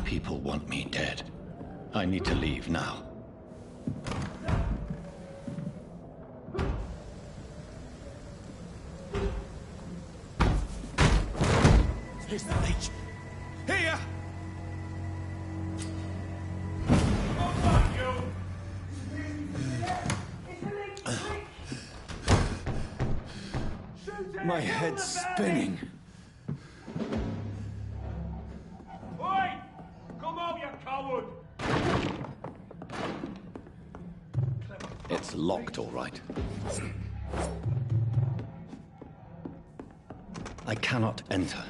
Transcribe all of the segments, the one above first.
people want me dead. I need to leave now. Here's the leech. Here! My head's spinning. Oi! Come on, you coward! It's locked, all right. I cannot enter.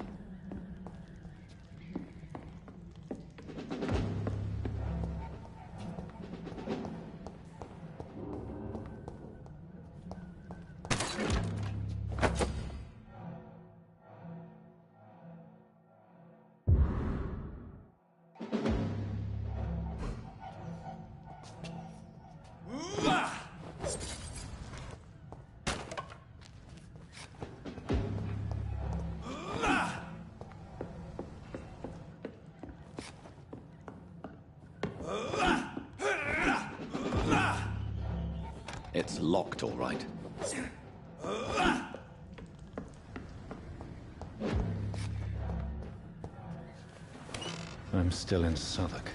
It's locked, all right. I'm still in Southwark.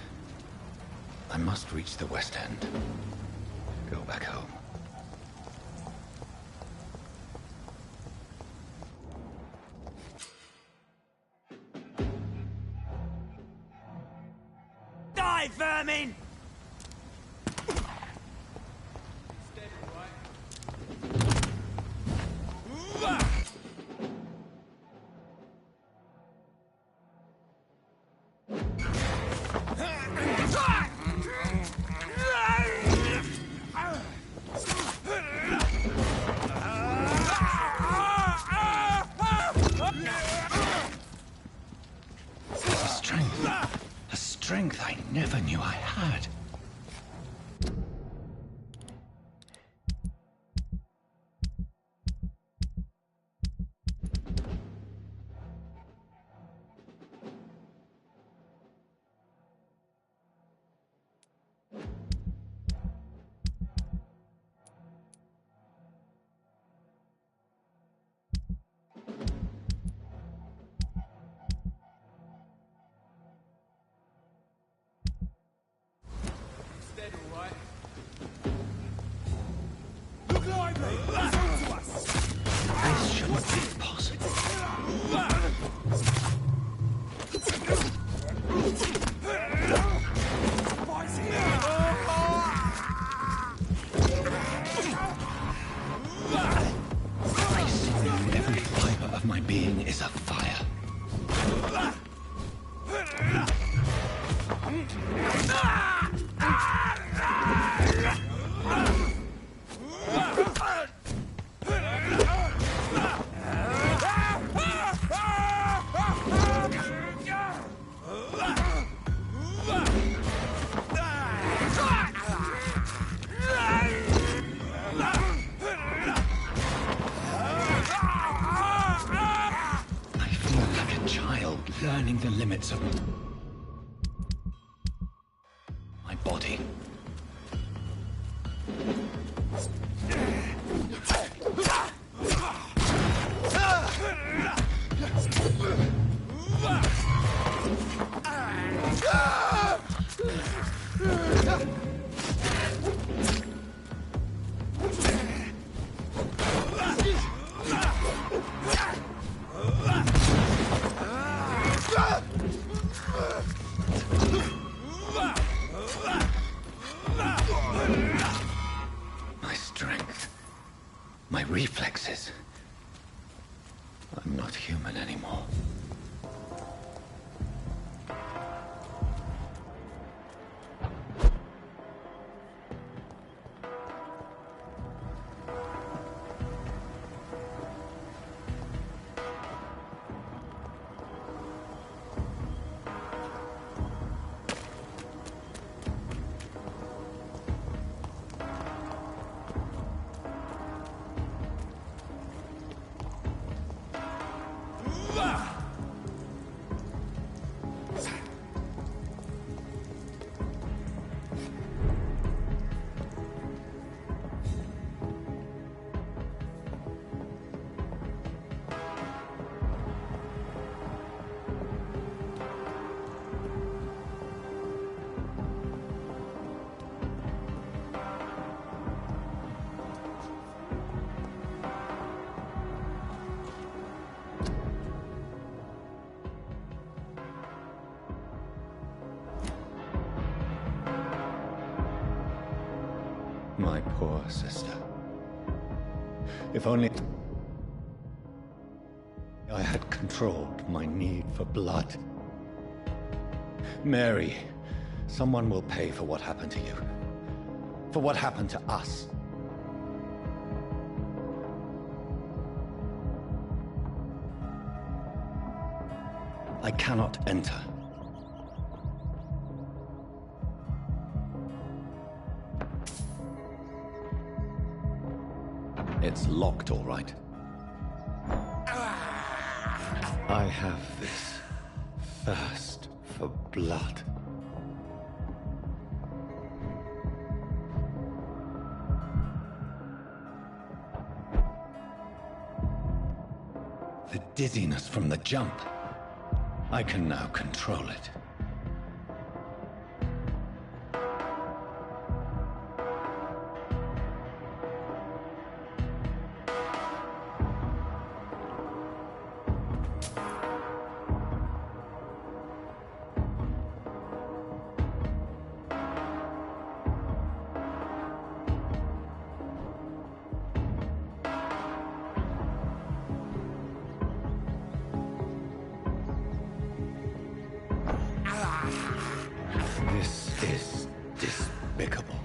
I must reach the West End. Go back home. Die, vermin! A strength I never knew I had. This shouldn't be possible. I see every fiber of my being is afire. Learning the limits of my body. My strength, my reflexes. I'm not human anymore. My poor sister. If only I had controlled my need for blood. Mary, someone will pay for what happened to you. For what happened to us. I cannot enter. It's locked, all right. I have this thirst for blood. The dizziness from the jump. I can now control it. This is despicable.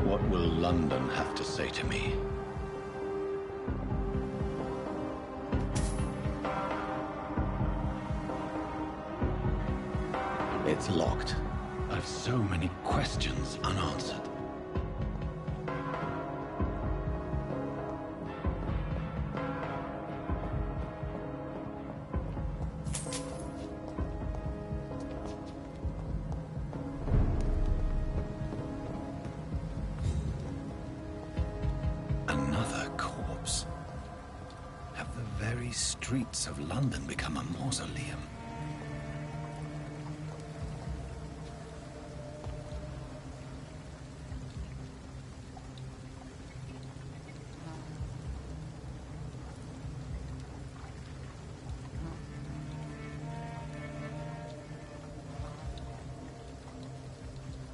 What will London have to say to me? It's locked. I've so many questions unanswered. Another corpse. Have the very streets of London become a mausoleum?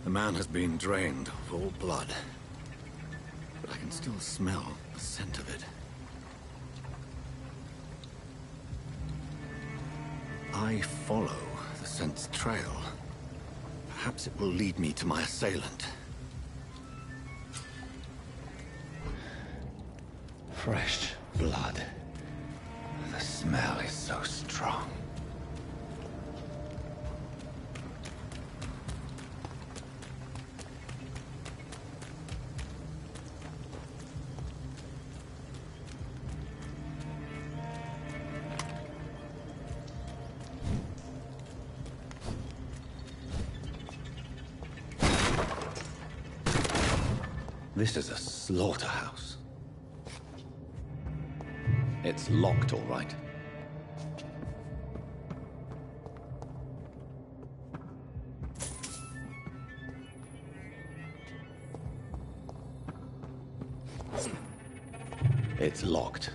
The man has been drained of all blood, but I can still smell the scent of it. I follow the scent's trail. Perhaps it will lead me to my assailant. Fresh blood. The smell is so strong. This is a slaughterhouse. It's locked, all right. It's locked.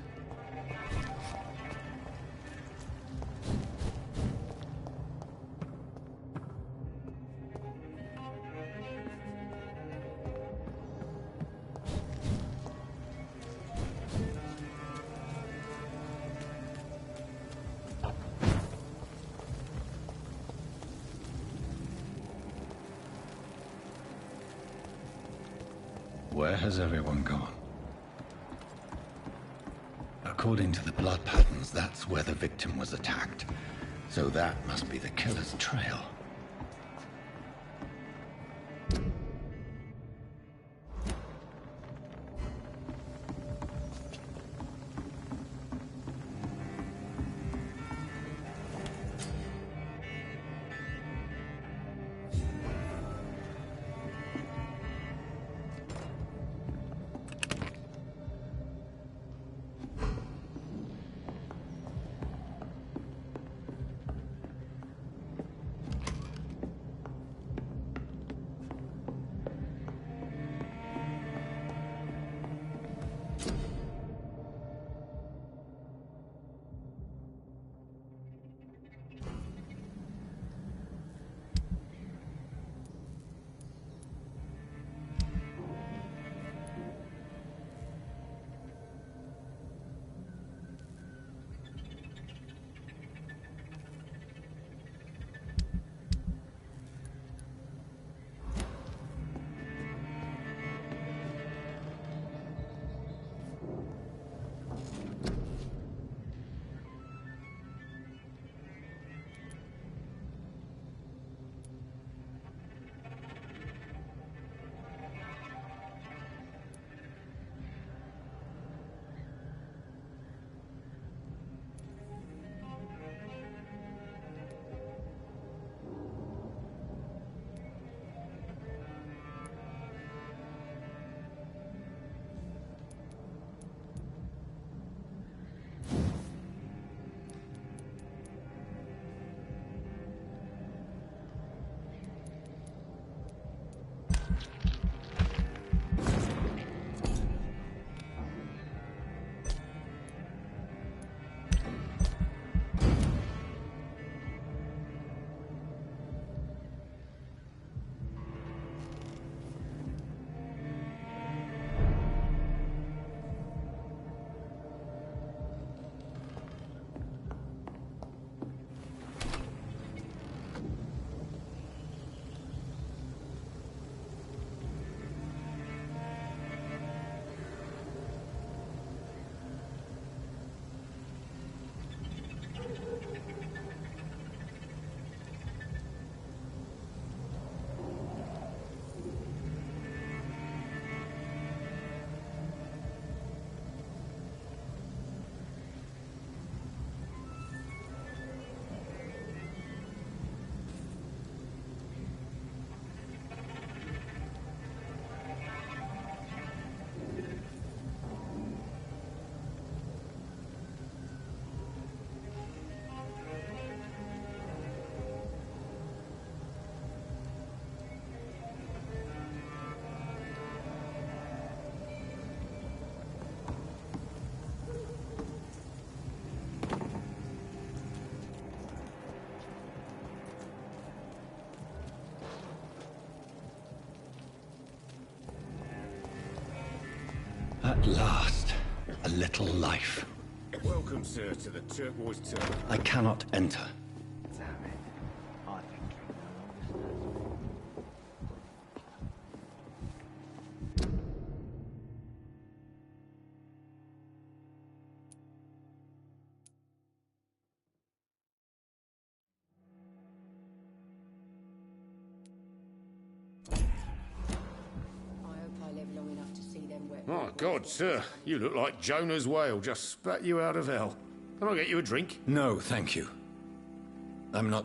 Where has everyone gone? According to the blood patterns, that's where the victim was attacked. So that must be the killer's trail. At last, a little life. Welcome, sir, to the Turquoise Turtle. I cannot enter. My God, sir, you look like Jonah's whale just spat you out of hell. Can I get you a drink? No, thank you. I'm not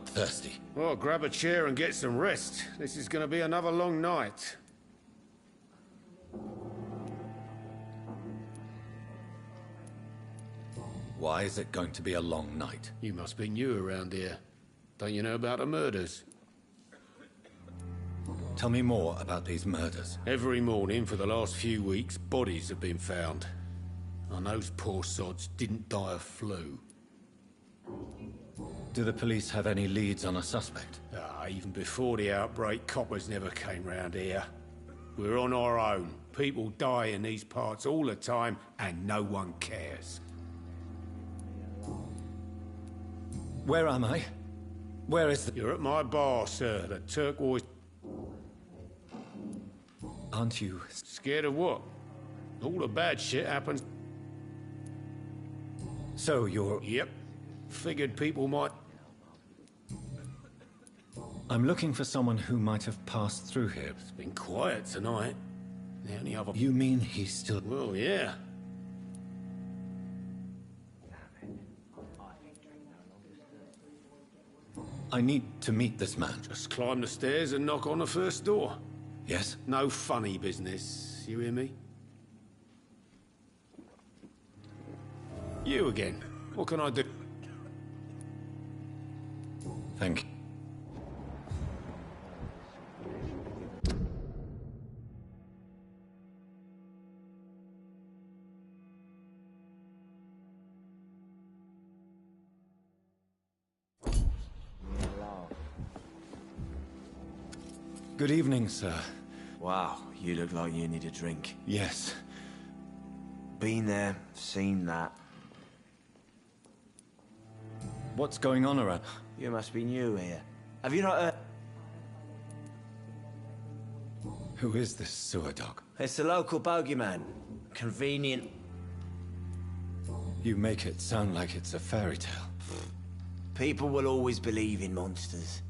thirsty. Well, grab a chair and get some rest. This is going to be another long night. Why is it going to be a long night? You must be new around here. Don't you know about the murders? Tell me more about these murders. Every morning for the last few weeks, bodies have been found. And those poor sods didn't die of flu. Do the police have any leads on a suspect? Even before the outbreak, coppers never came round here. We're on our own. People die in these parts all the time, and no one cares. Where am I? Where is the... You're at my bar, sir, the Turquoise... Aren't you... Scared of what? All the bad shit happens... So you're... Yep. Figured people might... I'm looking for someone who might have passed through here. It's been quiet tonight. The only other... You mean he's still... Well, yeah. I need to meet this man. Just climb the stairs and knock on the first door. Yes? No funny business. You hear me? You again. What can I do? Thank you. Good evening, sir. Wow, you look like you need a drink. Yes. Been there, seen that. What's going on around? You must be new here. Have you not heard? Who is this sewer dog? It's the local bogeyman. Convenient. You make it sound like it's a fairy tale. People will always believe in monsters.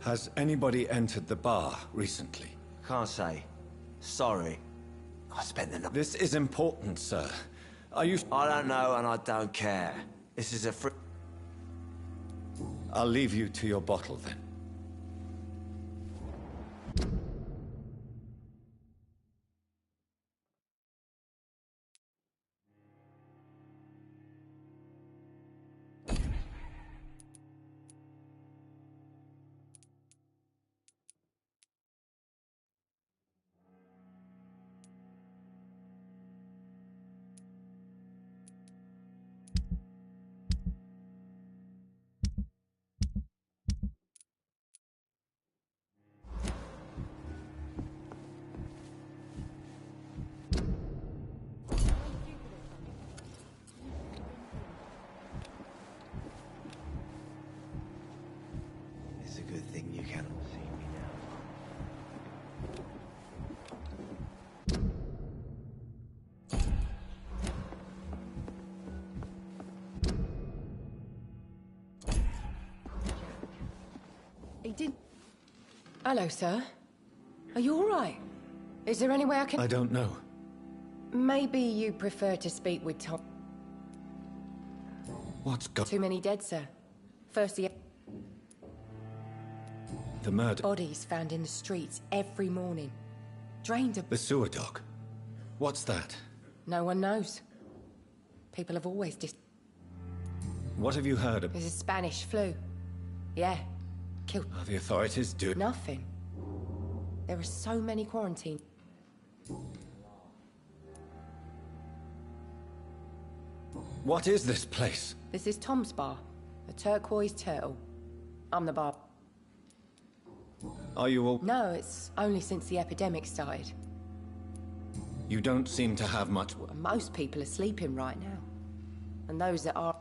Has anybody entered the bar recently? Can't say. Sorry. I spent the night. This is important, sir. Are you... I don't know and I don't care. This is a I'll leave you to your bottle, then. It's a good thing you cannot see me now. He did. Hello, sir. Are you all right? Is there any way I can... I don't know. Maybe you prefer to speak with Tom. What's Too many dead, sir. First, the murder? bodies found in the streets every morning. Drained of... The sewer dog. What's that? No one knows. People have always What have you heard of? There's a Spanish flu. Yeah. Killed... Are the authorities doing... Nothing. There are so many quarantine... What is this place? This is Tom's bar. The Turquoise Turtle. I'm the bar... Are you all... No, it's only since the epidemic started. You don't seem to have much... Most people are sleeping right now. And those that are...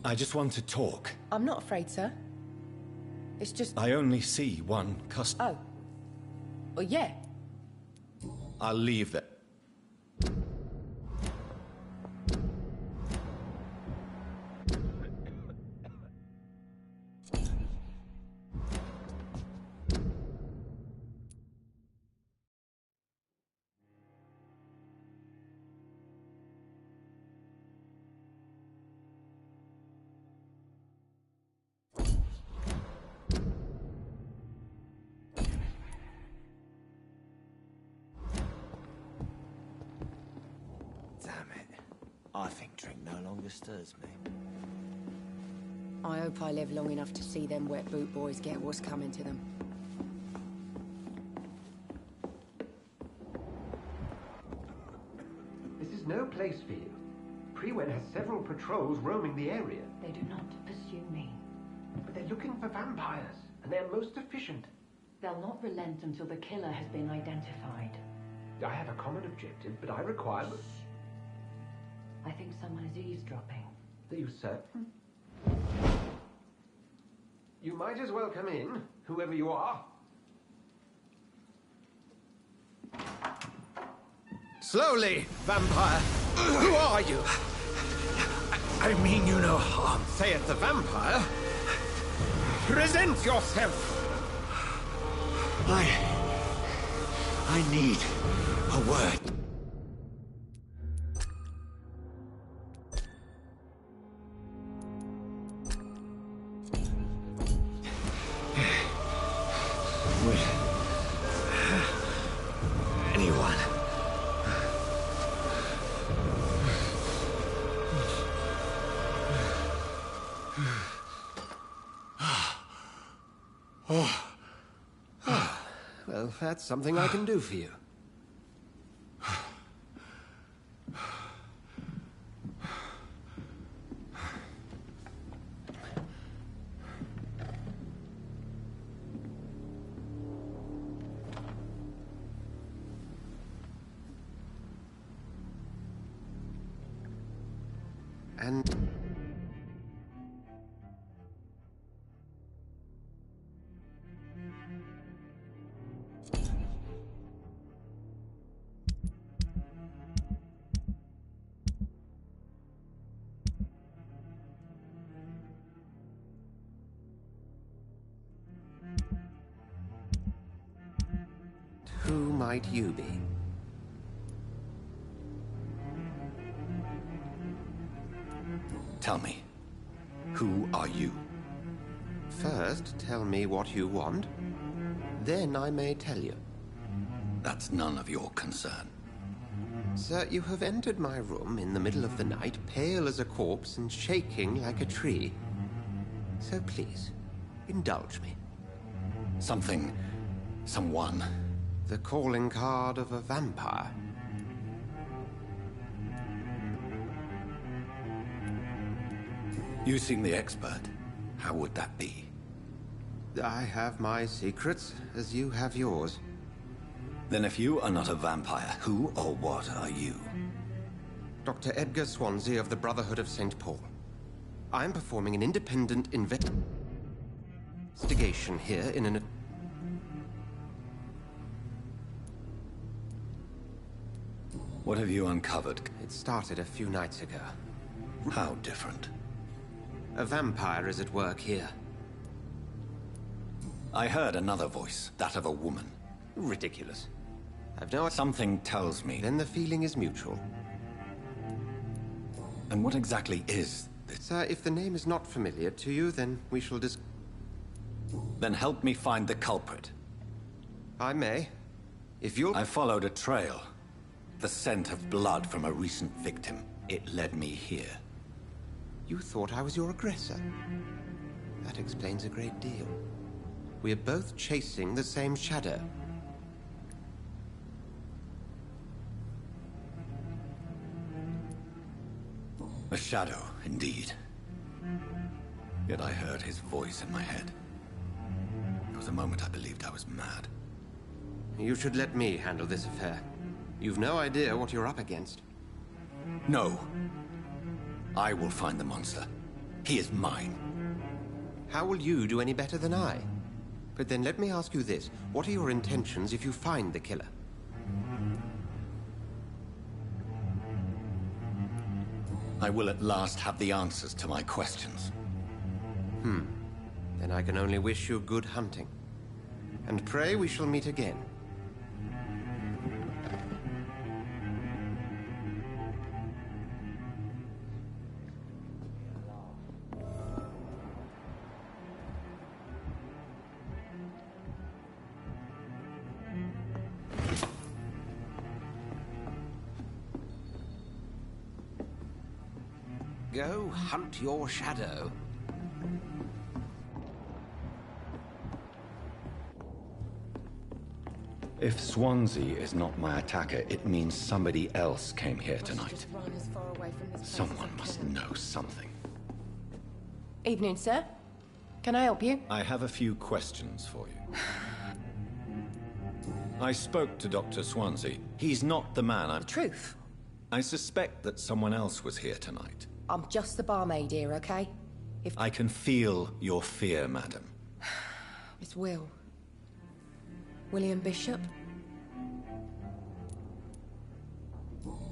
I just want to talk. I'm not afraid, sir. It's just... I only see one customer. Oh. Well, yeah. I'll leave that. I think drink no longer stirs me. I hope I live long enough to see them wet boot boys get what's coming to them. This is no place for you. Priwen has several patrols roaming the area. They do not pursue me. But they're looking for vampires, and they're most efficient. They'll not relent until the killer has been identified. I have a common objective, but I require... I think someone is eavesdropping. Are you certain? You might as well come in, whoever you are. Slowly, vampire! Who are you? I mean you no harm, saith the vampire. Present yourself! I need a word. Anyone? Well, that's something I can do for you. And... who might you be? Tell me, who are you? First, tell me what you want. Then I may tell you. That's none of your concern. Sir, you have entered my room in the middle of the night, pale as a corpse and shaking like a tree. So please, indulge me. Someone. The calling card of a vampire. You seem the expert. How would that be? I have my secrets, as you have yours. Then if you are not a vampire, who or what are you? Dr. Edgar Swansea of the Brotherhood of St. Paul. I'm performing an independent investigation here in an... What have you uncovered? It started a few nights ago. How different? A vampire is at work here. I heard another voice, that of a woman. Ridiculous. I've no... Something tells me... Then the feeling is mutual. And what exactly is this? Sir, if the name is not familiar to you, then we shall Then help me find the culprit. I may. If you'll... I followed a trail. The scent of blood from a recent victim. It led me here. You thought I was your aggressor. That explains a great deal. We're both chasing the same shadow. A shadow, indeed. Yet I heard his voice in my head. There was a moment I believed I was mad. You should let me handle this affair. You've no idea what you're up against. No. I will find the monster. He is mine. How will you do any better than I? But then let me ask you this. What are your intentions if you find the killer? I will at last have the answers to my questions. Then I can only wish you good hunting. And pray we shall meet again. Go hunt your shadow. If Swansea is not my attacker, it means somebody else came here tonight. Someone must know something. Evening, sir. Can I help you? I have a few questions for you. I spoke to Dr. Swansea. He's not the man I'm... The truth. I suspect that someone else was here tonight. I'm just the barmaid here, okay? If I can feel your fear, madam. It's Will. William Bishop.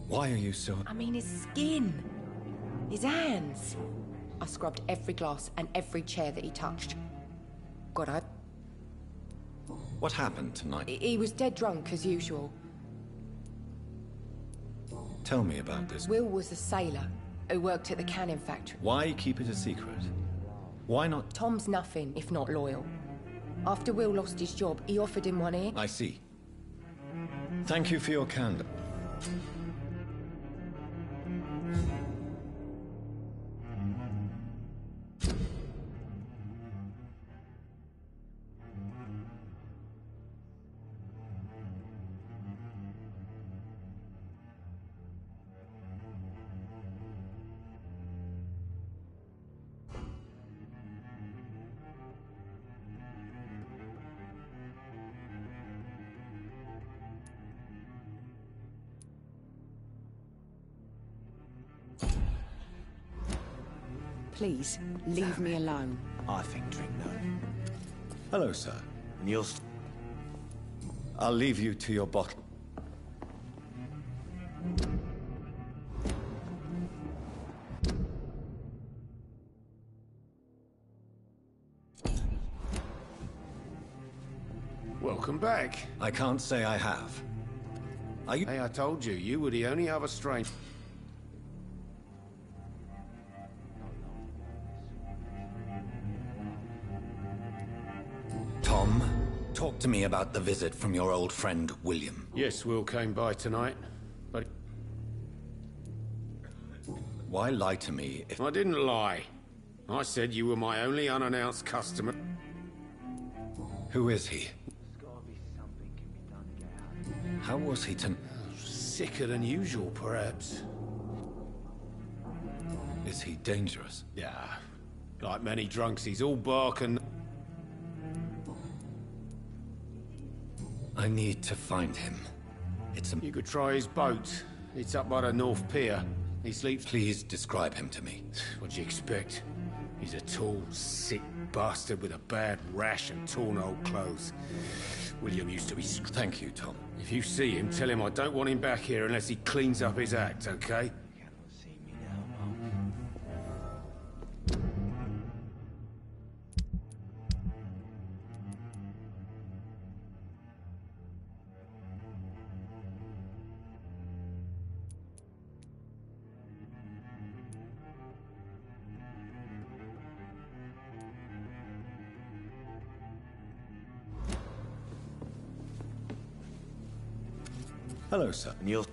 Why are you so... I mean, his skin. His hands. I scrubbed every glass and every chair that he touched. God, What happened tonight? He was dead drunk, as usual. Tell me about this. Will was a sailor who worked at the canning factory. Why keep it a secret? Why not... Tom's nothing if not loyal. After Will lost his job, he offered him one here. I see. Thank you for your candor. Please, leave me alone. I think drink no. Hello, sir. And you'll... I'll leave you to your bottle. Welcome back. I can't say I have. Are you... Hey, I told you, you were the only other stranger. Tom, talk to me about the visit from your old friend, William. Yes, Will came by tonight, but... Why lie to me if... I didn't lie. I said you were my only unannounced customer. Who is he? How was he to... Sicker than usual, perhaps. Is he dangerous? Yeah. Like many drunks, he's all bark and... I need to find him. It's a... You could try his boat. It's up by the North Pier. He sleeps... Please describe him to me. What'd you expect? He's a tall, sick bastard with a bad rash and torn old clothes. William used to be... Thank you, Tom. If you see him, tell him I don't want him back here unless he cleans up his act, okay? Hello, sir. And you'll...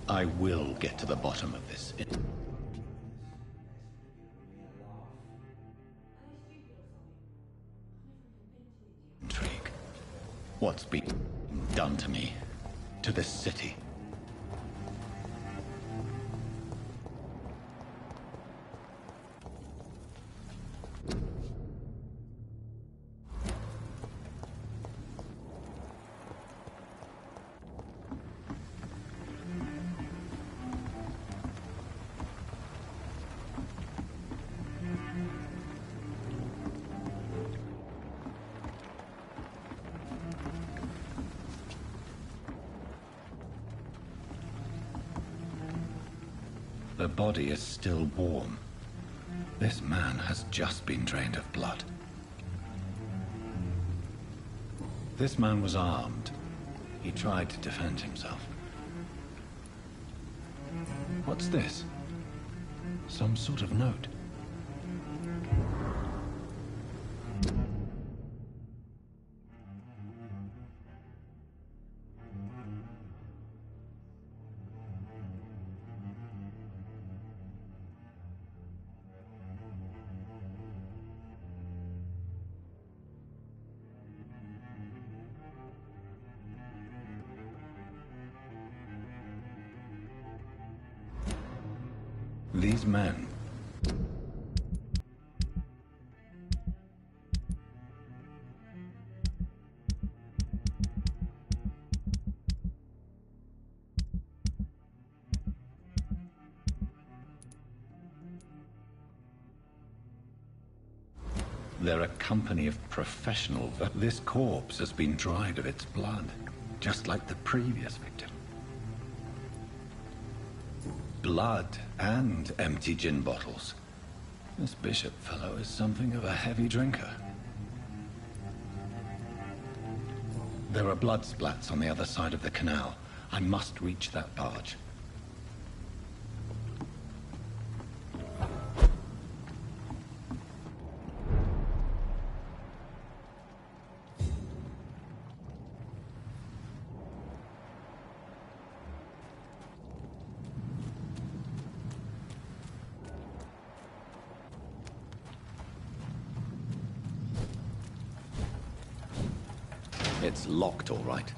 I will get to the bottom of this. What's been done to me, to this city? The body is still warm. This man has just been drained of blood. This man was armed. He tried to defend himself. What's this? Some sort of note. These men. They're a company of professionals. This corpse has been dried of its blood, just like the previous victim. Blood and empty gin bottles. This bishop fellow is something of a heavy drinker. There are blood splats on the other side of the canal. I must reach that barge. It's locked, all right.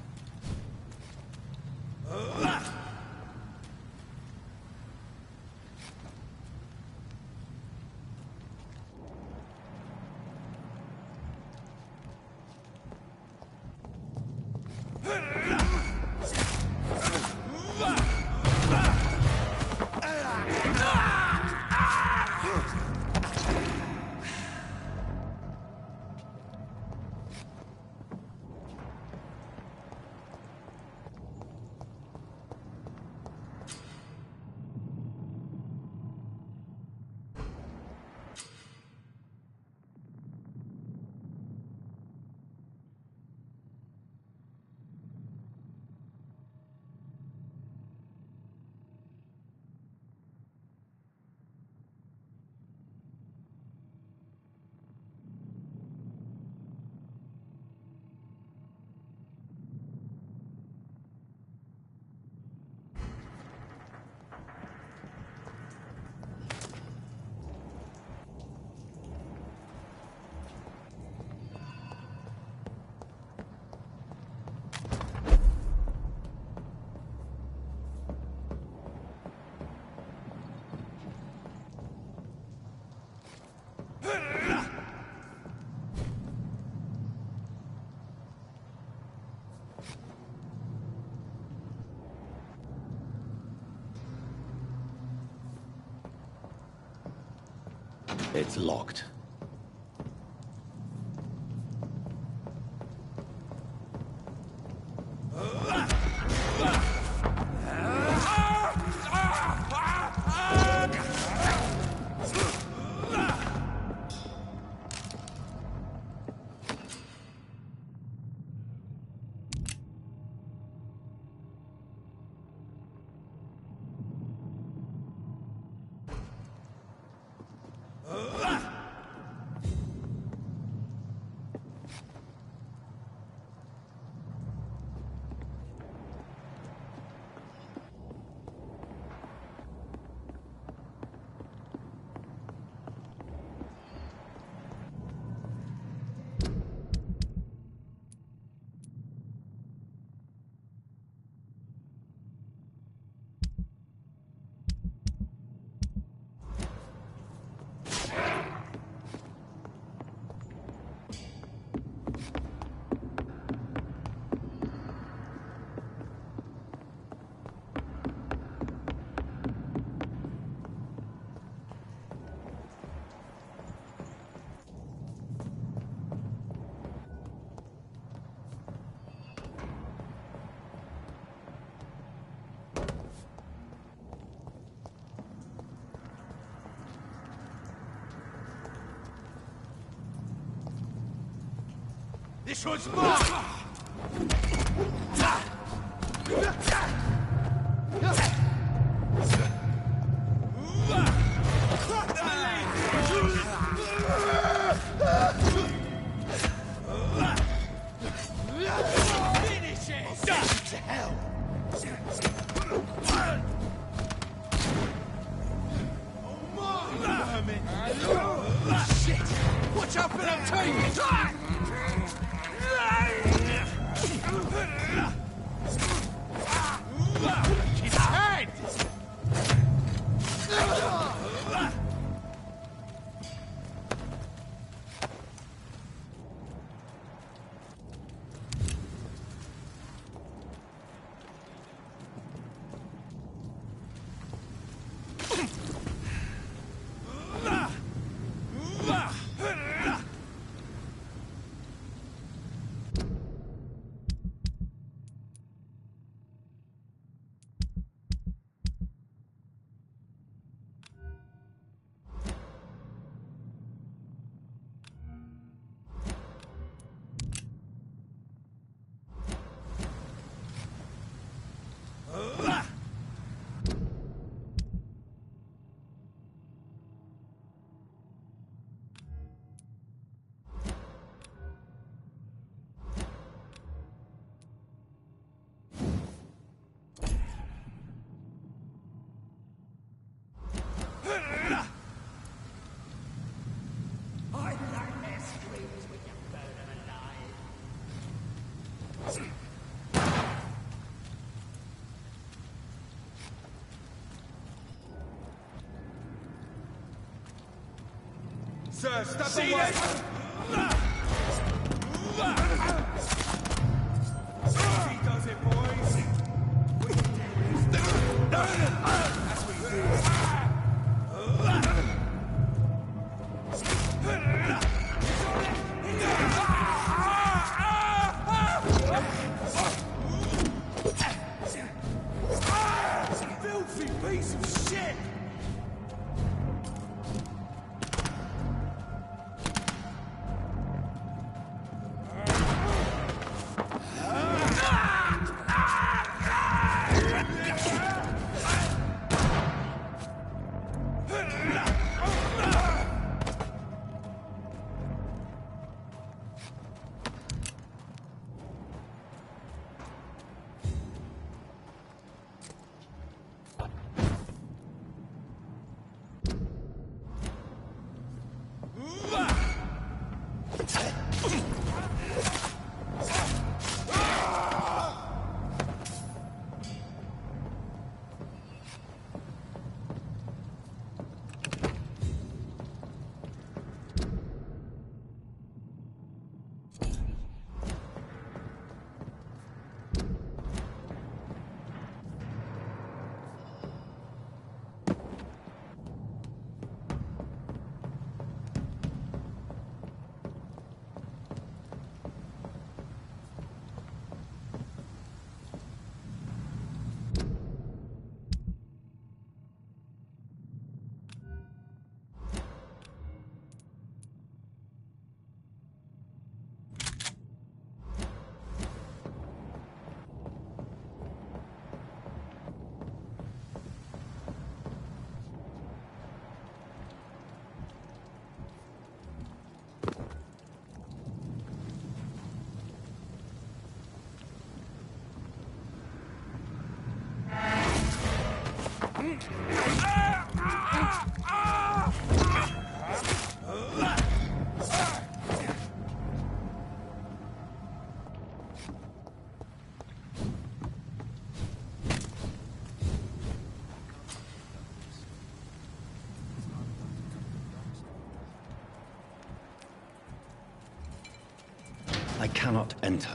It's locked. This one's mine! Finish it! To hell! Shit! Watch out for them tables! His head! Sir, step away! He does it, boys! That's what you do. Filthy piece of shit! I cannot enter.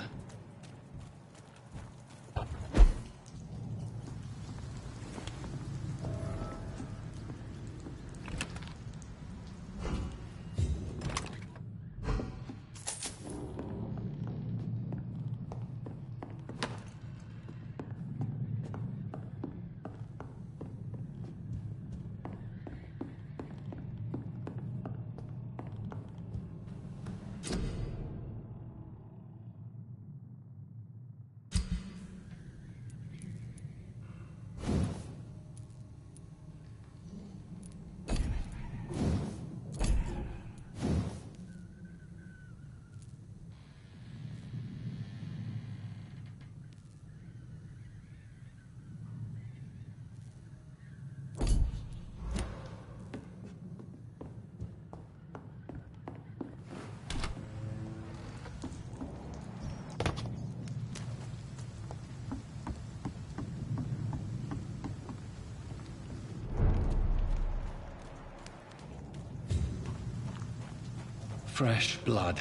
Fresh blood.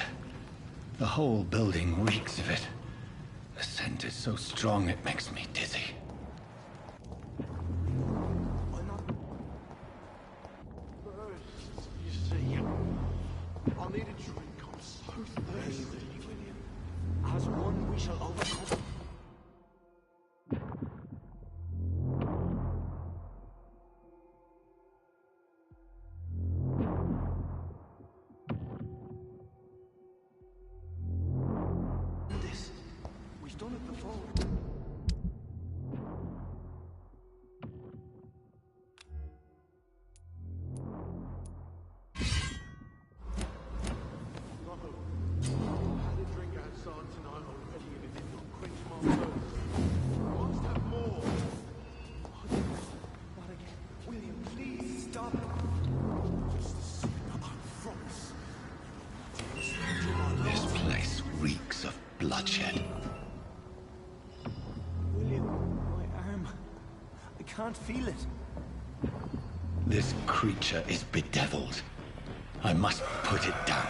The whole building reeks of it. The scent is so strong it makes me dizzy. You see, I need a drink. I'm so thirsty. As one, we shall overcome. This, we've done it before. This place reeks of bloodshed. William, my arm. I can't feel it. This creature is bedeviled. I must put it down.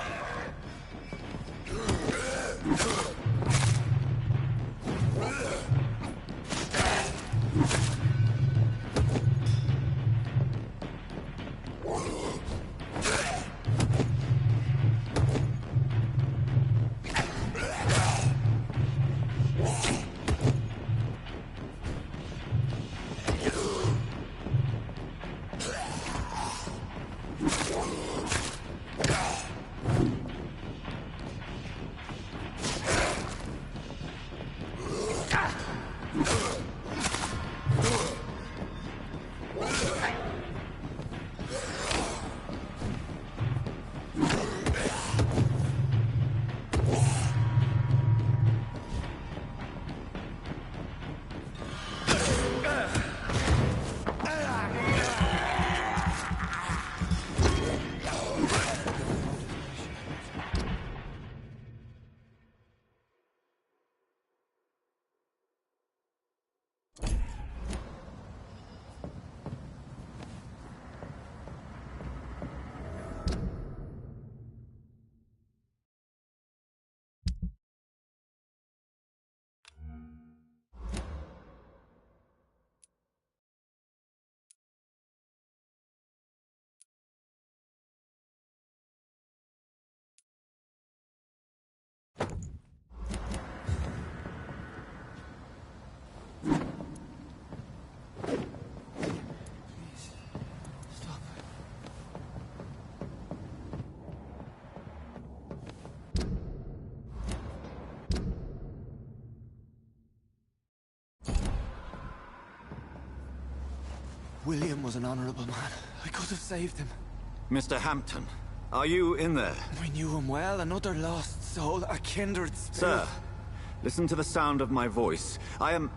William was an honorable man. I could have saved him. Mr. Hampton, are you in there? I knew him well, another lost soul, a kindred spirit. Sir, listen to the sound of my voice. I'm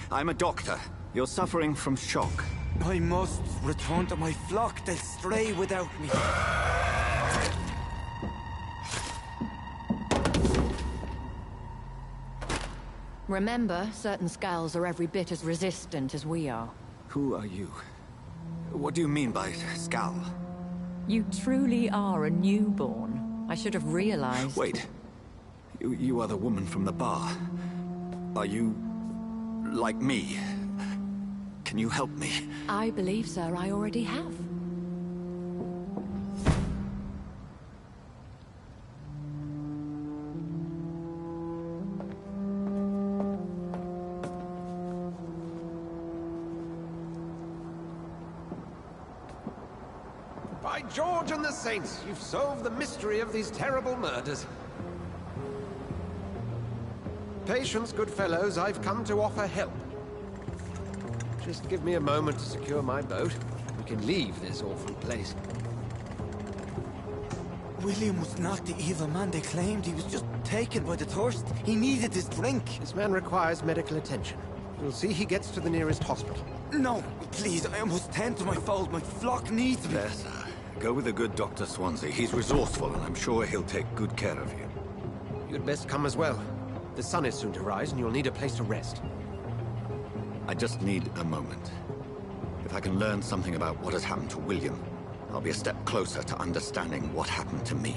a doctor. You're suffering from shock. I must return to my flock. They'll stray without me. Remember, certain skulls are every bit as resistant as we are. Who are you? What do you mean by skull? You truly are a newborn. I should have realized. Wait. You are the woman from the bar. Are you... like me? Can you help me? I believe, sir, I already have. By George and the Saints, you've solved the mystery of these terrible murders. Patience, good fellows, I've come to offer help. Just give me a moment to secure my boat. We can leave this awful place. William was not the evil man they claimed. He was just taken by the thirst. He needed his drink. This man requires medical attention. We'll see he gets to the nearest hospital. No, please, I must tend to my fold. My flock needs me. There, sir. Go with the good Dr. Swansea. He's resourceful, and I'm sure he'll take good care of you. You'd best come as well. The sun is soon to rise, and you'll need a place to rest. I just need a moment. If I can learn something about what has happened to William, I'll be a step closer to understanding what happened to me.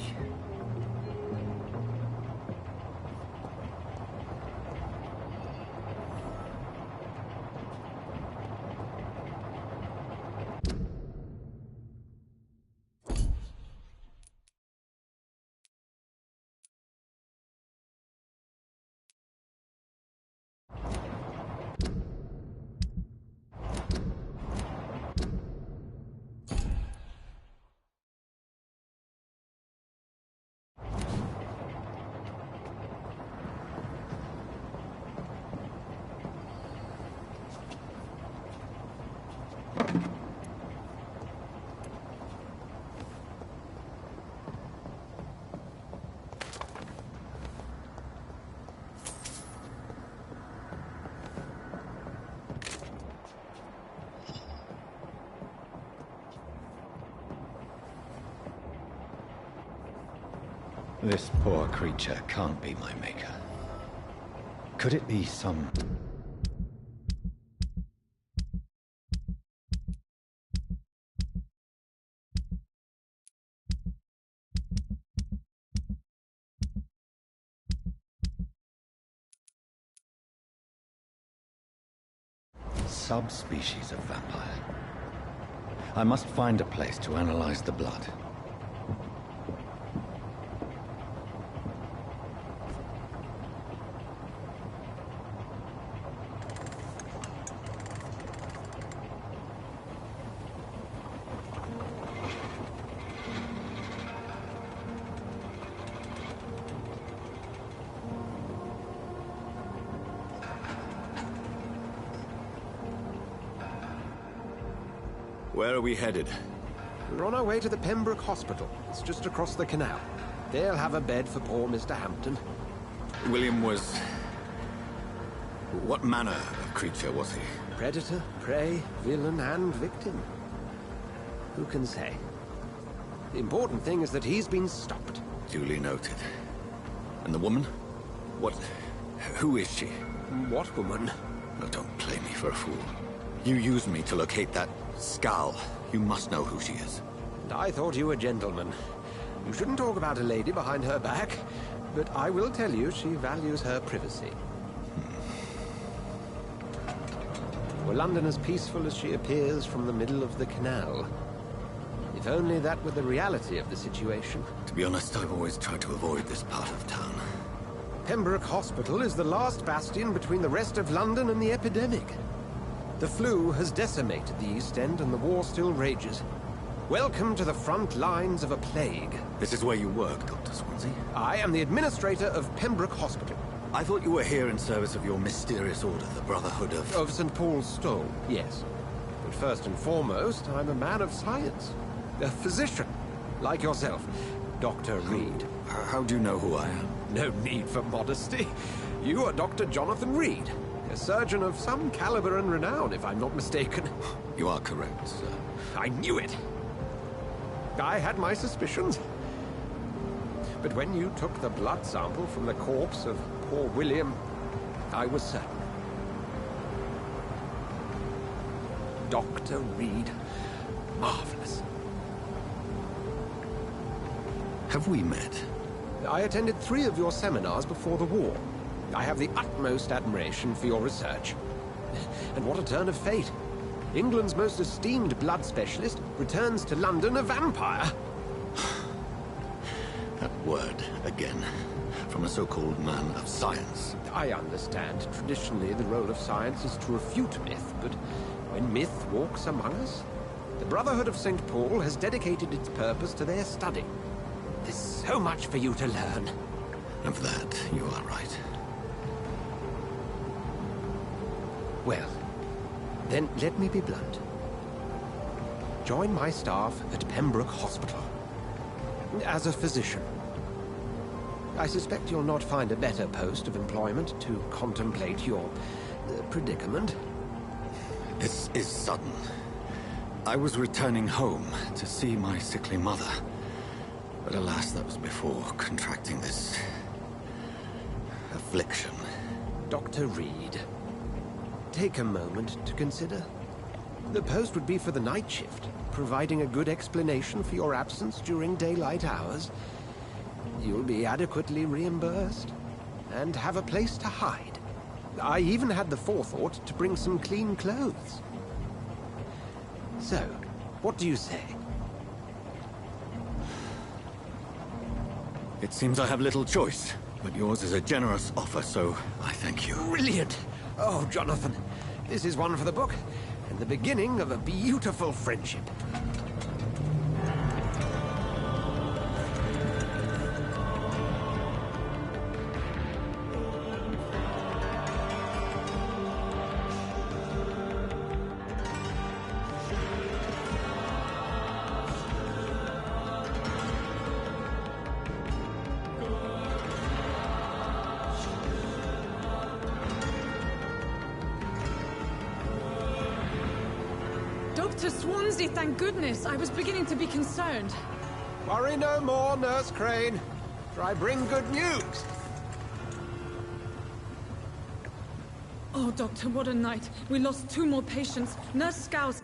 This poor creature can't be my maker. Could it be some... subspecies of vampire? I must find a place to analyze the blood. Where are we headed? We're on our way to the Pembroke Hospital. It's just across the canal. They'll have a bed for poor Mr. Hampton. William was... what manner of creature was he? Predator, prey, villain, and victim. Who can say? The important thing is that he's been stopped. Duly noted. And the woman? What... who is she? What woman? Oh, don't play me for a fool. You used me to locate that skull. You must know who she is. And I thought you a gentleman. You shouldn't talk about a lady behind her back, but I will tell you she values her privacy. Were London as peaceful as she appears from the middle of the canal? If only that were the reality of the situation. To be honest, I've always tried to avoid this part of town. Pembroke Hospital is the last bastion between the rest of London and the epidemic. The flu has decimated the East End and the war still rages. Welcome to the front lines of a plague. This is where you work, Dr. Swansea? I am the administrator of Pembroke Hospital. I thought you were here in service of your mysterious order, the Brotherhood of... Of St. Paul's Stole, yes. But first and foremost, I'm a man of science. A physician, like yourself, Dr. Reed. How do you know who I am? No need for modesty. You are Dr. Jonathan Reed. A surgeon of some caliber and renown, if I'm not mistaken. You are correct, sir. I knew it! I had my suspicions. But when you took the blood sample from the corpse of poor William, I was certain. Dr. Reed. Marvelous. Have we met? I attended 3 of your seminars before the war. I have the utmost admiration for your research. And what a turn of fate. England's most esteemed blood specialist returns to London a vampire. That word, again, from a so-called man of science. I understand. Traditionally, the role of science is to refute myth, but when myth walks among us, the Brotherhood of St. Paul has dedicated its purpose to their study. There's so much for you to learn. Of that, you are right. Well, then let me be blunt. Join my staff at Pembroke Hospital. As a physician. I suspect you'll not find a better post of employment to contemplate your predicament. This is sudden. I was returning home to see my sickly mother. But alas, that was before contracting this... affliction. Dr. Reed, take a moment to consider. The post would be for the night shift, providing a good explanation for your absence during daylight hours, you'll be adequately reimbursed and have a place to hide. I even had the forethought to bring some clean clothes. So, what do you say? It seems I have little choice, but yours is a generous offer, so I thank you. Brilliant! Oh, Jonathan, this is one for the book, and the beginning of a beautiful friendship. Dr. Swansea, thank goodness. I was beginning to be concerned. Worry no more, Nurse Crane, for I bring good news. Oh, Doctor, what a night. We lost 2 more patients. Nurse Scouse...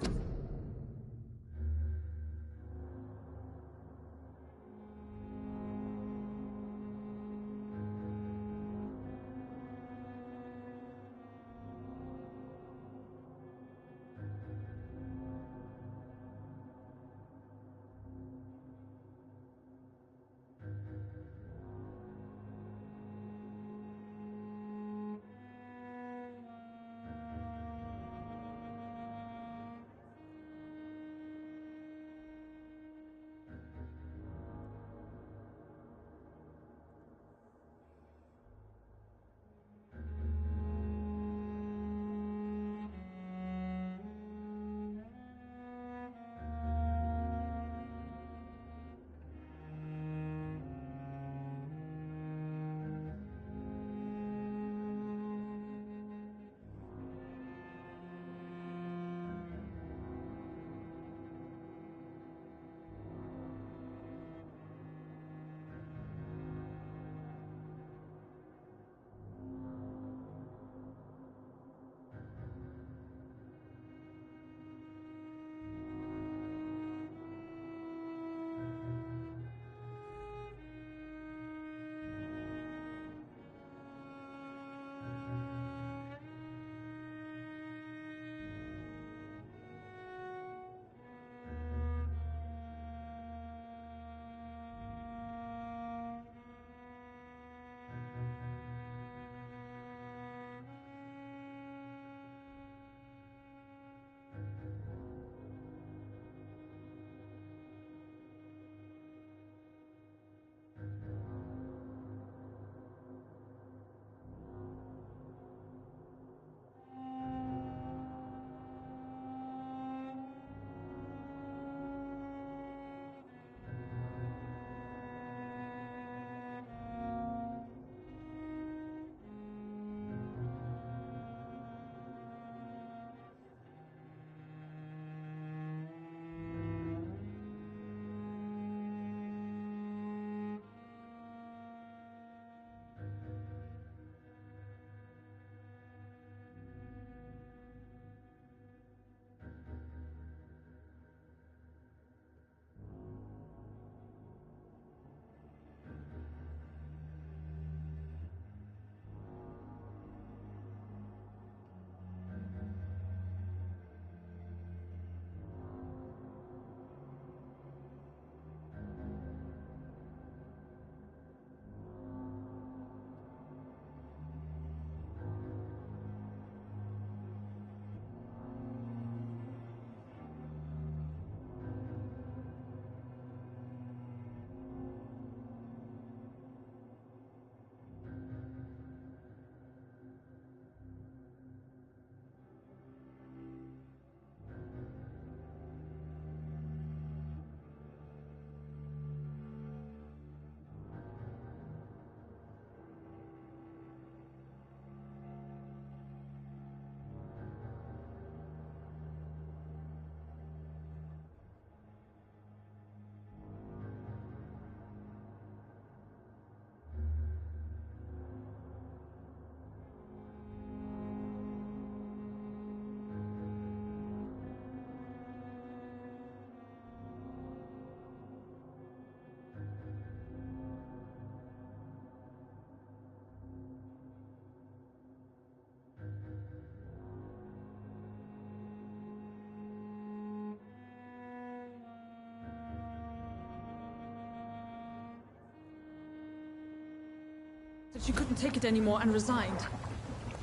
But she couldn't take it anymore and resigned.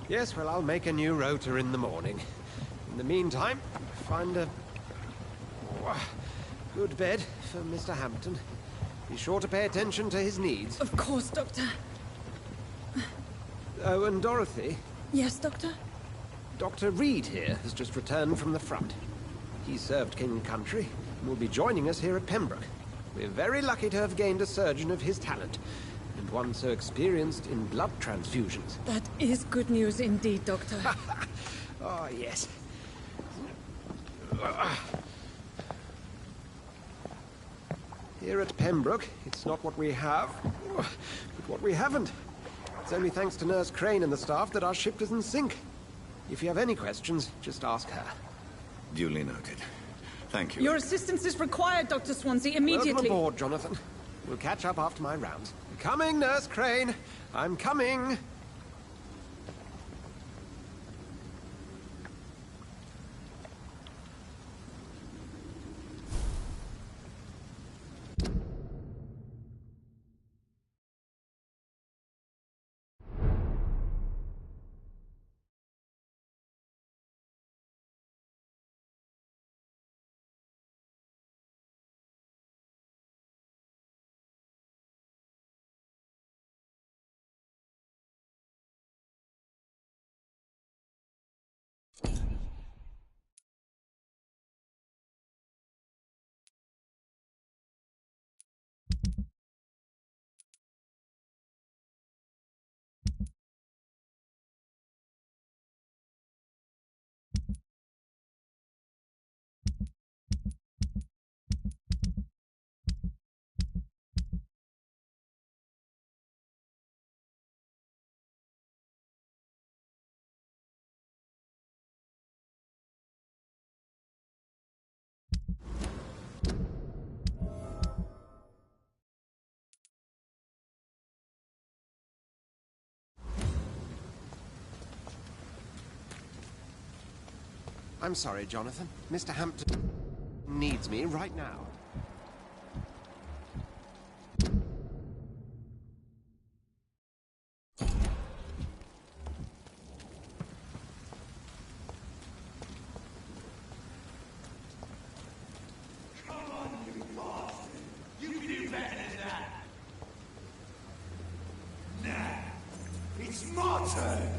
Yes, well, I'll make a new rota in the morning. In the meantime, find a good bed for Mr. Hampton. Be sure to pay attention to his needs. Of course, Doctor. Oh, and Dorothy? Yes, Doctor? Dr. Reed here has just returned from the front. He served King and Country and will be joining us here at Pembroke. We're very lucky to have gained a surgeon of his talent, and one so experienced in blood transfusions. That is good news indeed, Doctor. Oh, yes. Here at Pembroke, it's not what we have, but what we haven't. It's only thanks to Nurse Crane and the staff that our ship doesn't sink. If you have any questions, just ask her. Duly noted. Thank you. Your assistance is required, Dr. Swansea, immediately. Welcome aboard, Jonathan. We'll catch up after my rounds. Coming, Nurse Crane. I'm coming. I'm sorry, Jonathan. Mr. Hampton needs me right now. You can do better than that. Now, it's my turn.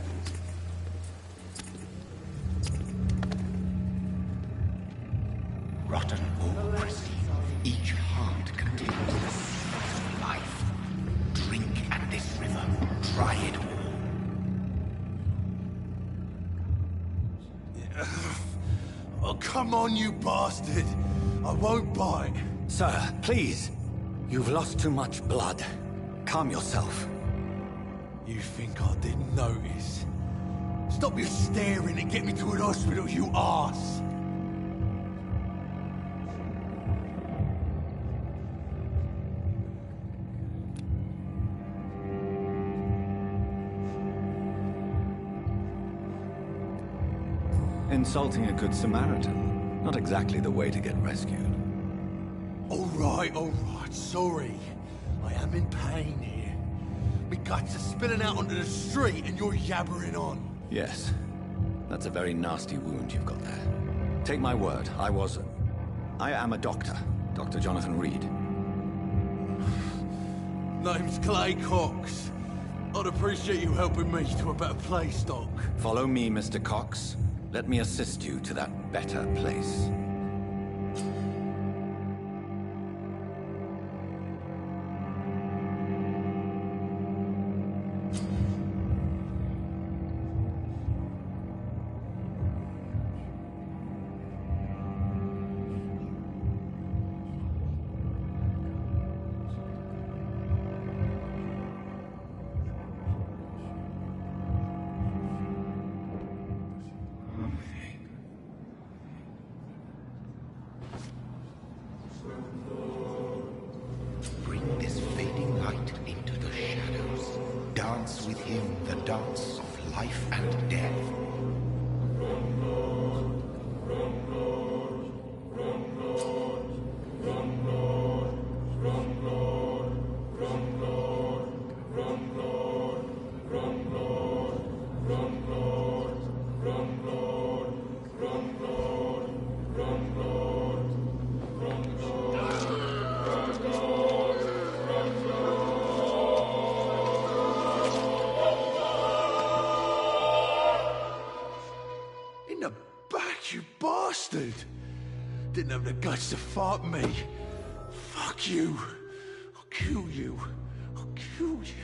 Rotten ores. Each heart contains the seed of life. Drink at this river. Try it all. Oh, come on, you bastard. I won't bite. Sir, please. You've lost too much blood. Calm yourself. You think I didn't notice? Stop your staring and get me to an hospital, you arse. Insulting a good Samaritan. Not exactly the way to get rescued. All right, sorry. I am in pain here. My guts are spilling out onto the street and you're yabbering on. Yes. That's a very nasty wound you've got there. Take my word, I am a doctor. Dr. Jonathan Reed. Name's Clay Cox. I'd appreciate you helping me to a better place, Doc. Follow me, Mr. Cox. Let me assist you to that better place. Bring this fading light into the shadows. Dance with him the dance of life and death. bastard! Didn't have the guts to fight me. Fuck you. I'll kill you. I'll kill you.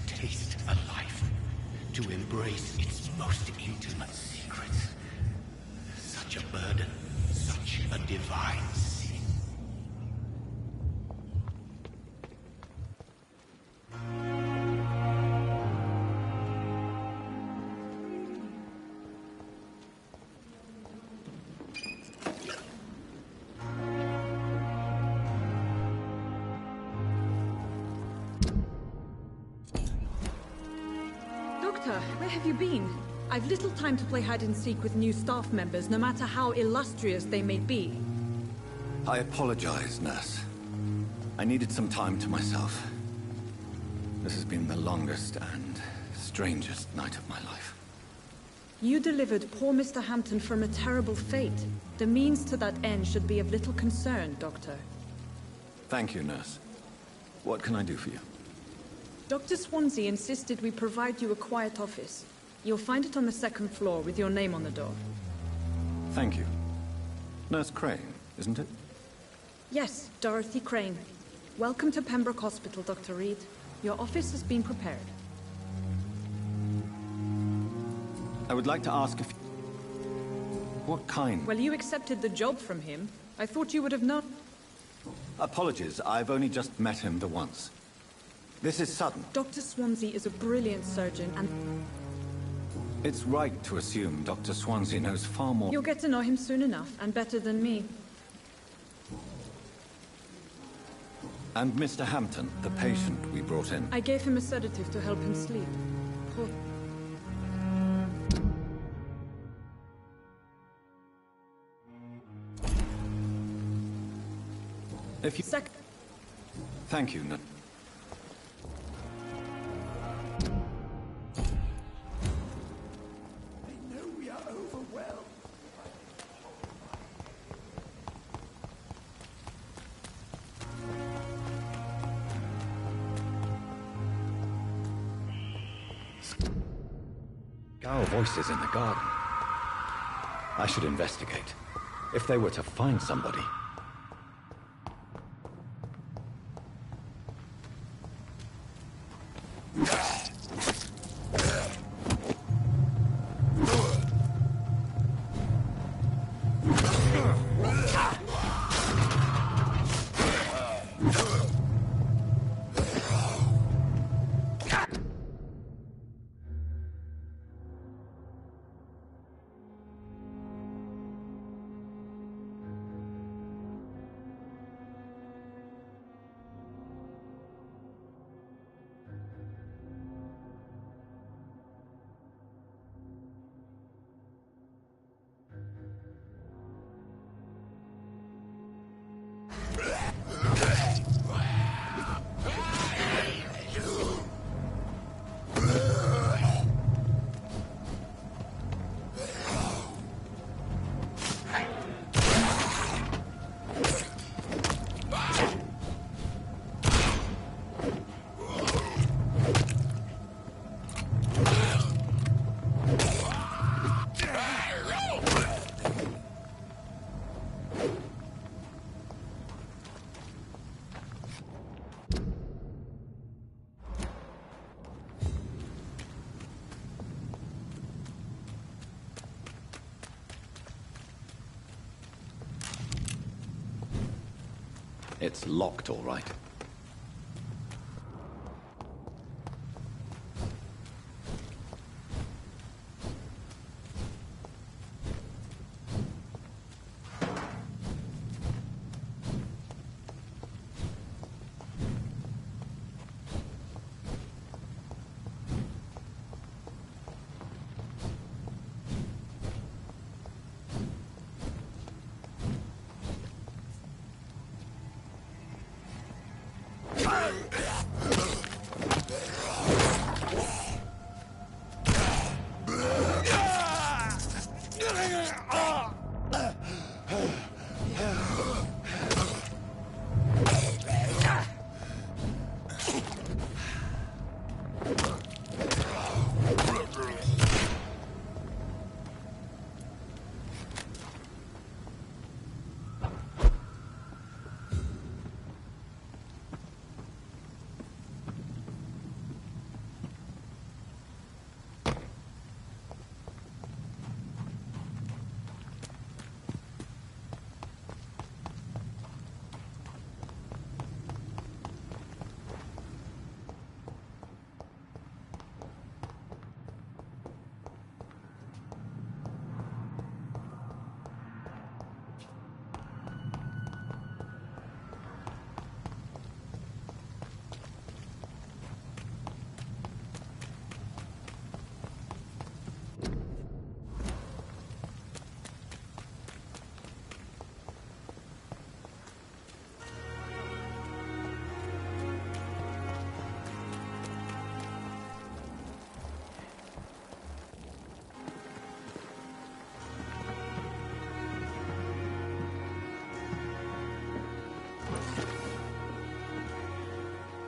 Taste a life, to embrace its most intimate secrets. Such a burden, such a divine sin. Doctor, where have you been? I've little time to play hide-and-seek with new staff members, no matter how illustrious they may be. I apologize, nurse. I needed some time to myself. This has been the longest and strangest night of my life. You delivered poor Mr. Hampton from a terrible fate. The means to that end should be of little concern, Doctor. Thank you, nurse. What can I do for you? Dr. Swansea insisted we provide you a quiet office. You'll find it on the second floor with your name on the door. Thank you. Nurse Crane, isn't it? Yes, Dorothy Crane. Welcome to Pembroke Hospital, Dr. Reed. Your office has been prepared. I would like to ask if... What kind? Well, you accepted the job from him. I thought you would have known. Apologies, I've only just met him the once. This is sudden. Dr. Swansea is a brilliant surgeon and... It's right to assume Dr. Swansea knows far more... You'll get to know him soon enough, and better than me. And Mr. Hampton, the patient we brought in. I gave him a sedative to help him sleep. Poor... If you... Thank you, Our voices in the garden. I should investigate. If they were to find somebody. It's locked, all right.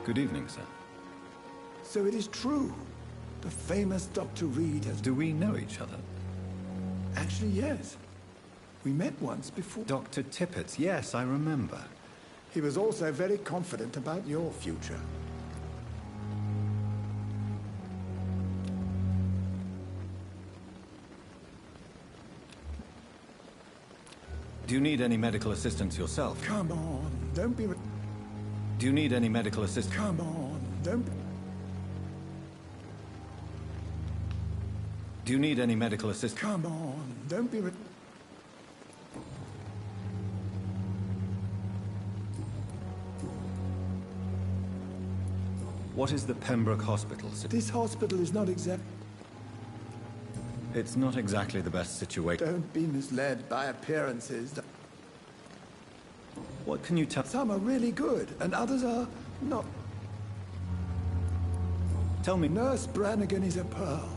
Good evening, sir. So it is true. The famous Dr. Reed has... Do we know each other? Actually, yes. We met once before. Dr. Tippett, yes, I remember. He was also very confident about your future. Do you need any medical assistance yourself? Come on, don't be... Do you need any medical assistance? Come on, don't... Do you need any medical assistance? Come on, don't be... What is the Pembroke Hospital? This hospital is not exact... It's not exactly the best situation. Don't be misled by appearances. What can you tell? Some are really good, and others are not. Tell me. Nurse Brannigan is a pearl.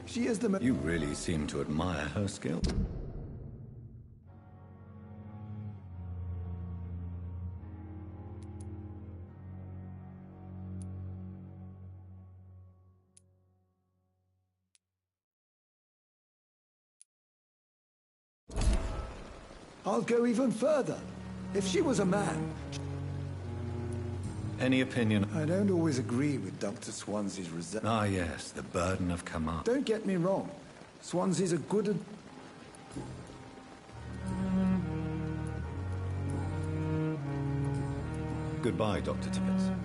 She is the... You really seem to admire her skill. I'll go even further. If she was a man... Any opinion? I don't always agree with Dr. Swansea's result. Ah, yes, the burden of command. Don't get me wrong. Swansea's a good... Goodbye, Dr. Tippett.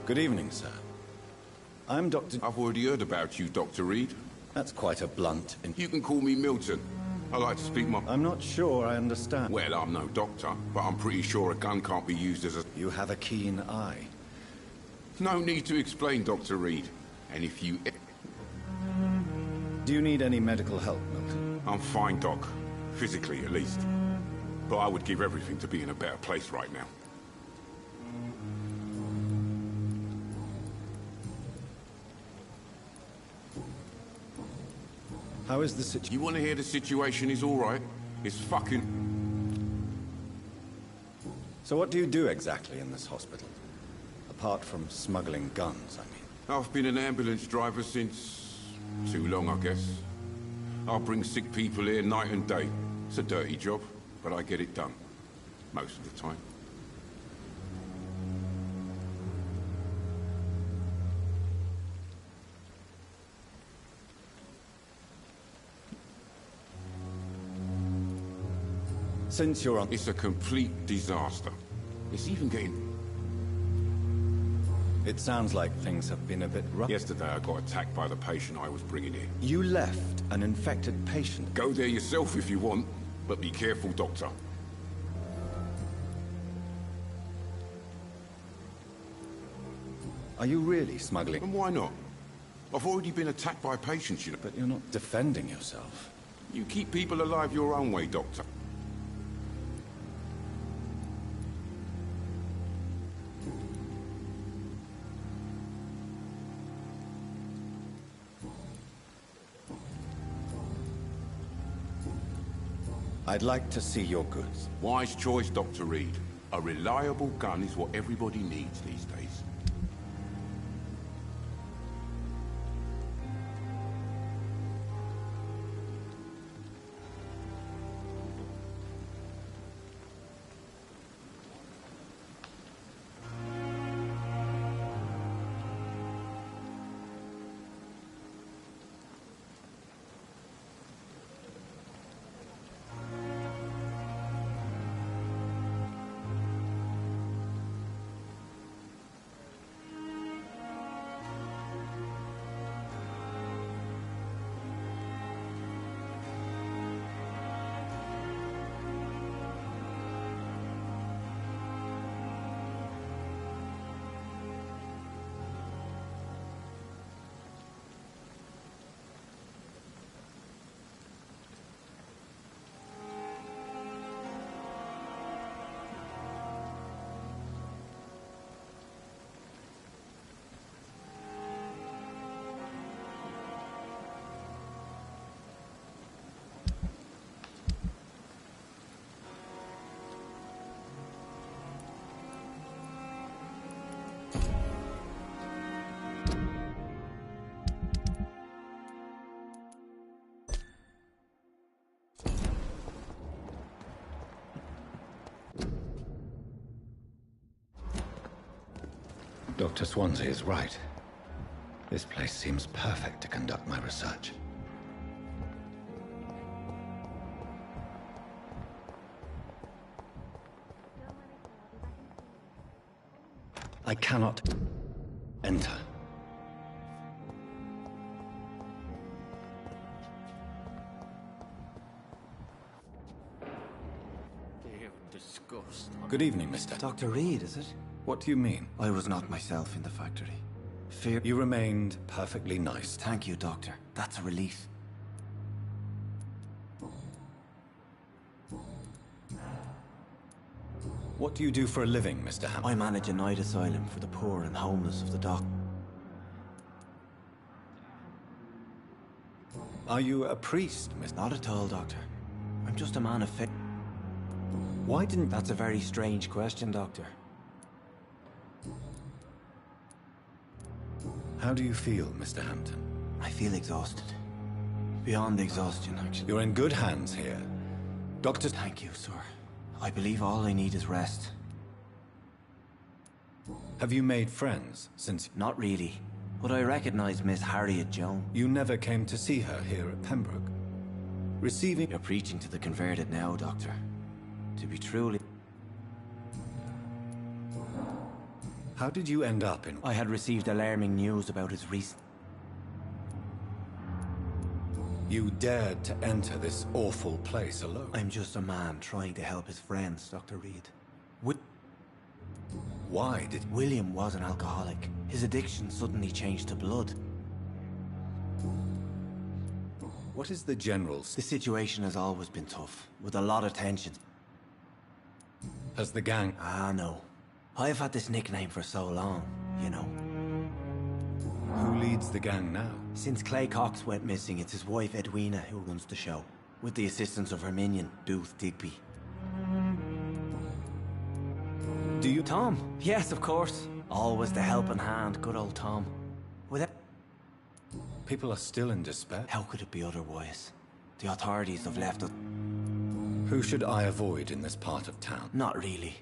Good evening, sir. I'm Dr. I've already heard about you, Dr. Reed. That's quite a blunt... You can call me Milton. I like to speak my... I'm not sure I understand. Well, I'm no doctor, but I'm pretty sure a gun can't be used as a... You have a keen eye. No need to explain, Dr. Reed. And if you... Do you need any medical help, Milton? I'm fine, Doc. Physically, at least. But I would give everything to be in a better place right now. How is the situation? You want to hear the situation is all right? It's fucking... So what do you do exactly in this hospital? Apart from smuggling guns, I mean. I've been an ambulance driver since... too long, I guess. I'll bring sick people here night and day. It's a dirty job, but I get it done. Most of the time. Since you're on... It's a complete disaster. It's even getting... It sounds like things have been a bit rough. Yesterday I got attacked by the patient I was bringing here. You left an infected patient? Go there yourself if you want, but be careful, Doctor. Are you really smuggling? And why not? I've already been attacked by patients, you know. But you're not defending yourself. You keep people alive your own way, Doctor. I'd like to see your goods. Wise choice, Dr. Reed. A reliable gun is what everybody needs these days. Dr. Swansea is right. This place seems perfect to conduct my research. I cannot enter. Good evening, Mr. Dr. Reed, is it? What do you mean? I was not myself in the factory. You remained perfectly nice. Thank you, Doctor. That's a relief. What do you do for a living, Mr. Hammond? I manage a night asylum for the poor and homeless of the dock. Are you a priest, Miss? Not at all, Doctor. I'm just a man of faith. Why didn't... That's a very strange question, Doctor. How do you feel, Mr. Hampton? I feel exhausted. Beyond exhaustion, actually. You're in good hands here. Doctor... Thank you, sir. I believe all I need is rest. Have you made friends since... Not really. But I recognize Miss Harriet Jones. You never came to see her here at Pembroke? Receiving... You're preaching to the converted now, Doctor. To be truly... How did you end up in... I had received alarming news about his recent... You dared to enter this awful place alone? I'm just a man trying to help his friends, Dr. Reed. Why did... William was an alcoholic. His addiction suddenly changed to blood. What is the general's... The situation has always been tough, with a lot of tension. Has the gang... Ah, no. I've had this nickname for so long, you know. Who leads the gang now? Since Clay Cox went missing, it's his wife Edwina who runs the show, with the assistance of her minion, Booth Digby. Do you... Tom? Yes, of course. Always the helping hand, good old Tom. Without... People are still in despair? How could it be otherwise? The authorities have left us... Who should I avoid in this part of town? Not really.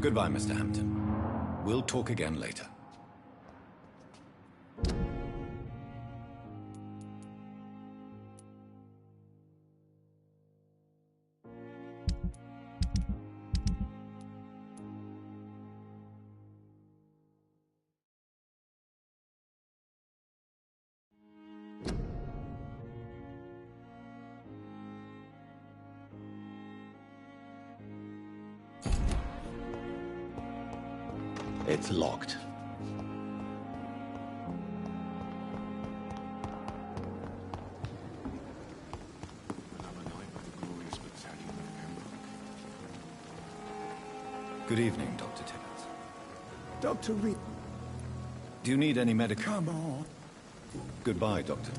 Goodbye, Mr. Hampton. We'll talk again later. It's locked. Good evening, Dr. Tibbets. Dr. Reed. Do you need any medical... Come on. Goodbye, Doctor.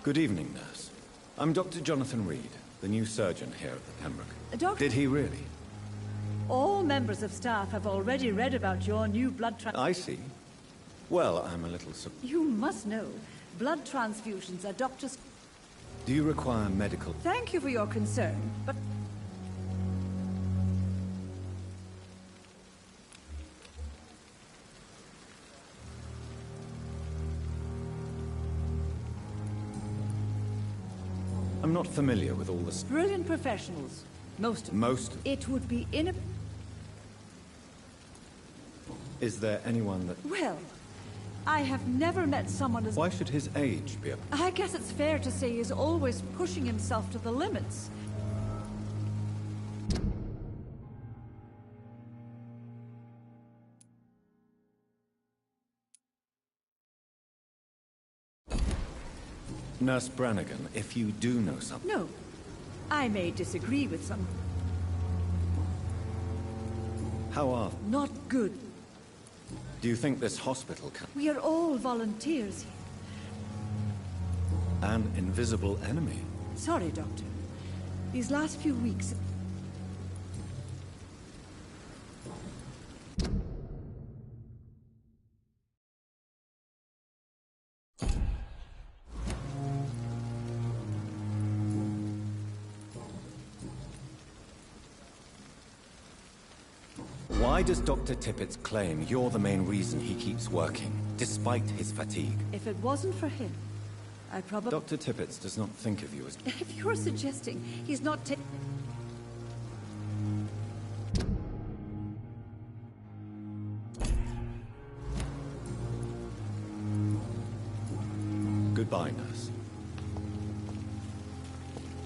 Good evening, nurse. I'm Dr. Jonathan Reed, the new surgeon here at the Pembroke. Doctor... Did he really? All members of staff have already read about your new blood I see. Well, I'm a little You must know, blood transfusions are doctors... Do you require medical... Thank you for your concern, but... I'm not familiar with all this. Brilliant professionals. Most of Most? It would be Is there anyone that... Well, I have never met someone as... Why should his age be a... I guess it's fair to say he's always pushing himself to the limits. Nurse Brannigan, if you do know something... No. I may disagree with some... How are... Not good. Do you think this hospital can... We are all volunteers here. An invisible enemy? Sorry, Doctor. These last few weeks... Why does Dr. Tippett's claim you're the main reason he keeps working, despite his fatigue? If it wasn't for him, I probably... Dr. Tippett does not think of you as... If you're suggesting he's not Goodbye, nurse.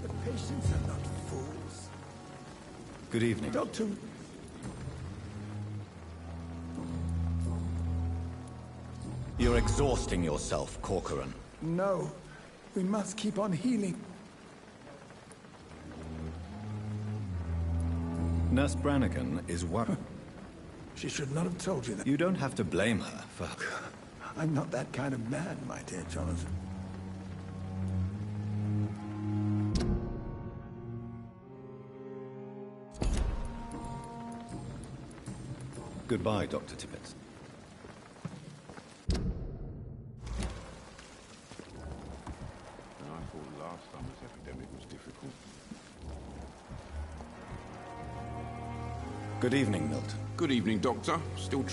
The patients are not fools. Good evening. Doctor... You're exhausting yourself, Corcoran. No. We must keep on healing. Nurse Brannigan is worried. She should not have told you that. You don't have to blame her for... I'm not that kind of man, my dear Jonathan. Goodbye, Dr. Tippett. I thought last summer's epidemic was difficult. Good evening, Milton. Good evening, Doctor. Still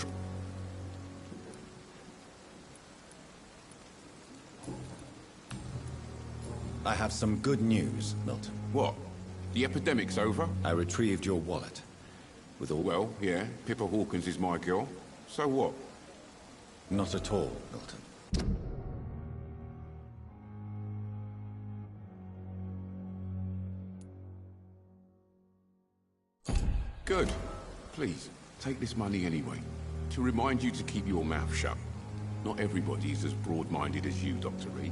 I have some good news, Milton. What? The epidemic's over? I retrieved your wallet. With all... Well, yeah, Pippa Hawkins is my girl. So what? Not at all, Milton. Good. Please, take this money anyway. To remind you to keep your mouth shut. Not everybody is as broad-minded as you, Dr. Reed.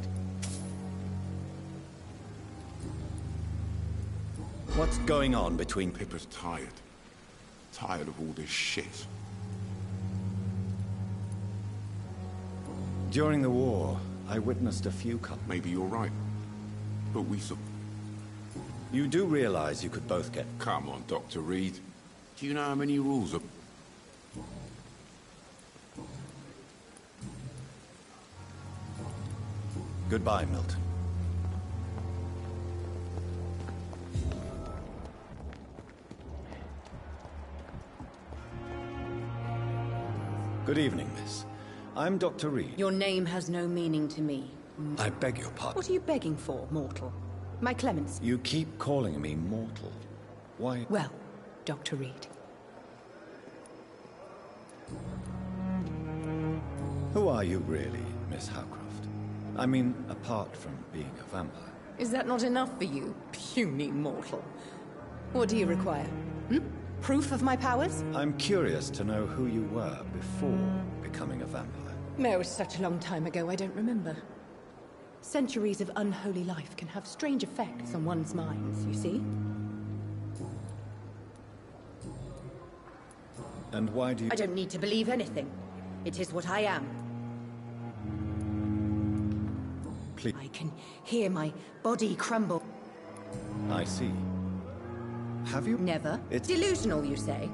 What's going on between... Pippa's tired. Tired of all this shit. During the war, I witnessed a few couples. Maybe you're right. But we saw... You do realize you could both get... Come on, Dr. Reed. Do you know how many rules are... Goodbye, Milton. Good evening, miss. I'm Dr. Reed. Your name has no meaning to me. I beg your pardon. What are you begging for, mortal? My clemency. You keep calling me mortal. Why... Well, Dr. Reed. Who are you really, Miss Howcroft? I mean, apart from being a vampire. Is that not enough for you, puny mortal? What do you require? Proof of my powers? I'm curious to know who you were before becoming a vampire. No, it's such a long time ago, I don't remember. Centuries of unholy life can have strange effects on one's minds, you see? And why do you... I don't need to believe anything. It is what I am. Please. I can hear my body crumble. I see. Have you... Never? It's... Delusional, you say?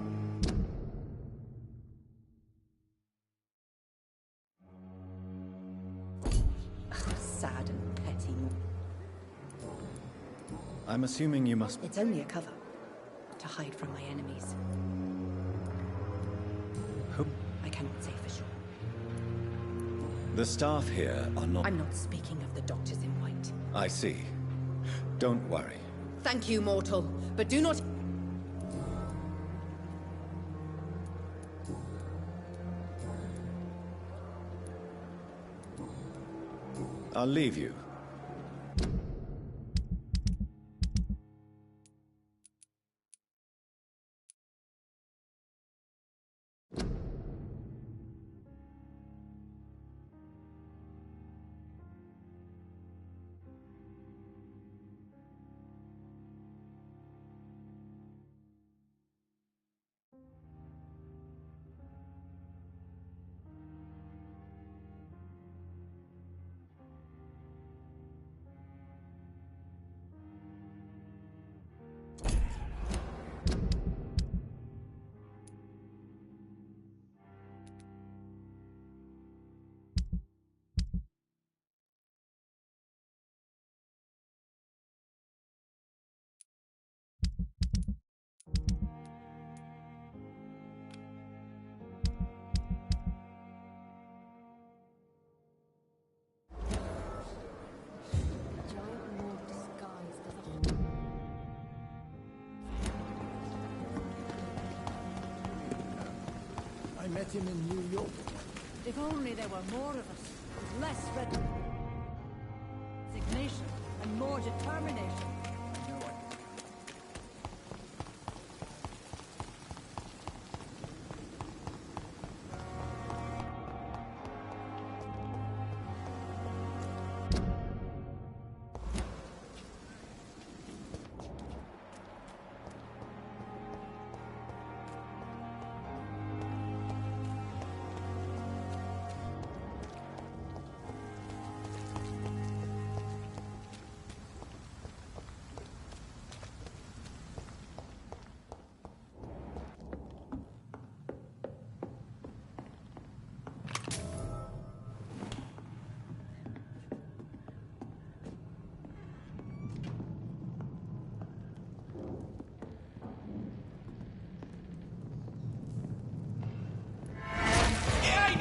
Oh, sad and petty. I'm assuming you must... It's only a cover. To hide from my enemies. Who? I cannot say for sure. The staff here are not... I'm not speaking of the doctors in white. I see. Don't worry. Thank you, mortal, but do not... I'll leave you. I met him in New York. If only there were more of us, with less resignation and more determination.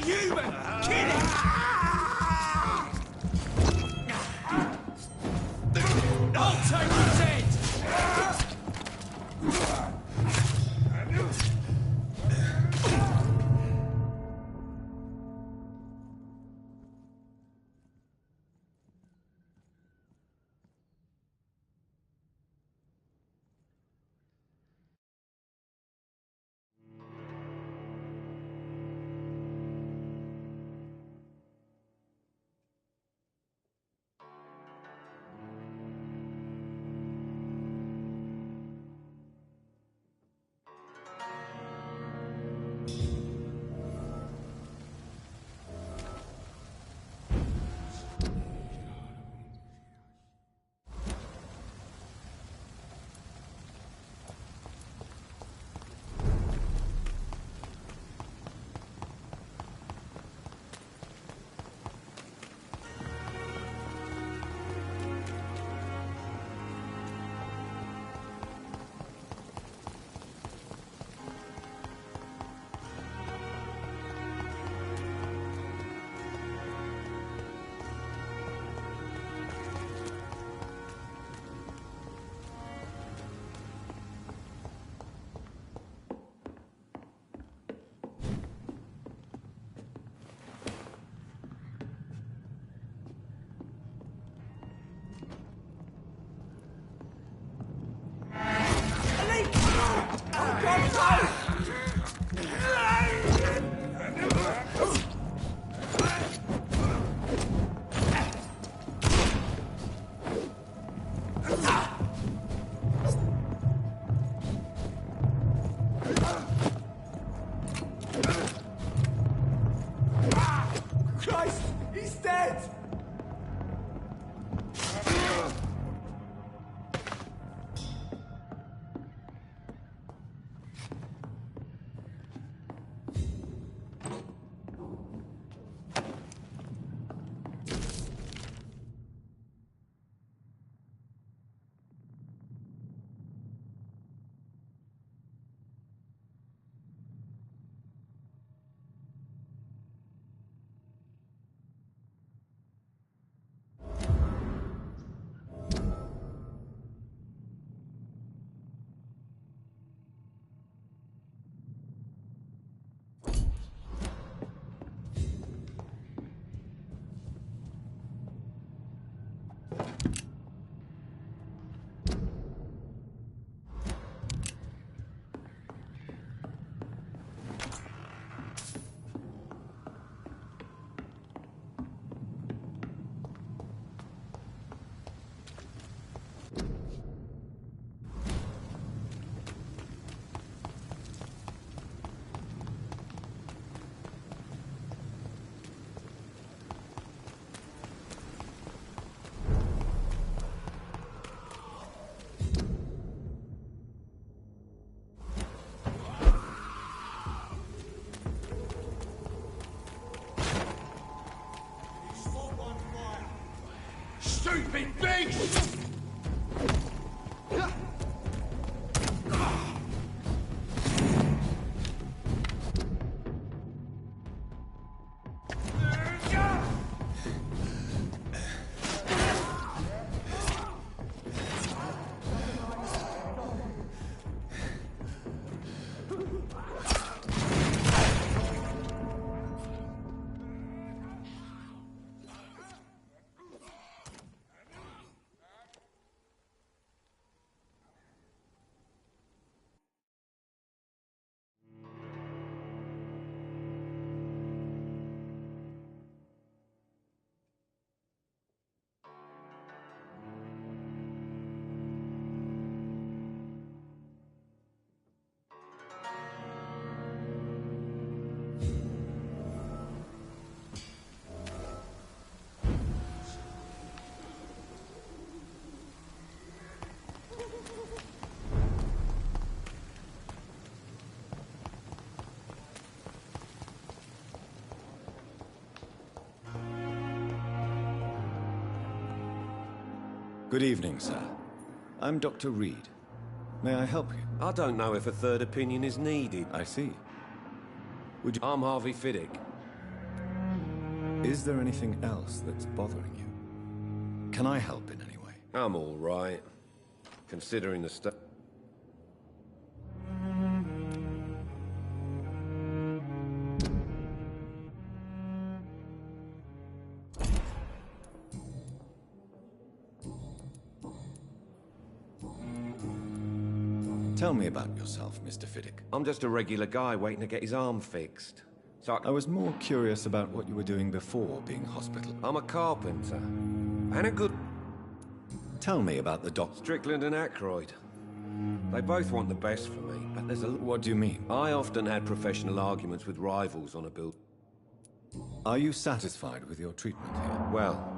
Human! Kill it! I'll take his head! stupid beast! Good evening, sir. I'm Dr. Reed. May I help you? I don't know if a third opinion is needed. I see. Would you... I'm Harvey Fiddick. Is there anything else that's bothering you? Can I help in any way? I'm all right, considering the stuff. Tell me about yourself, Mr. Fiddick. I'm just a regular guy waiting to get his arm fixed. So I was more curious about what you were doing before being hospital. I'm a carpenter. And a good... Tell me about the doc... Strickland and Aykroyd. They both want the best for me, but there's a... What do you mean? I often had professional arguments with rivals on a build. Are you satisfied with your treatment here? Well,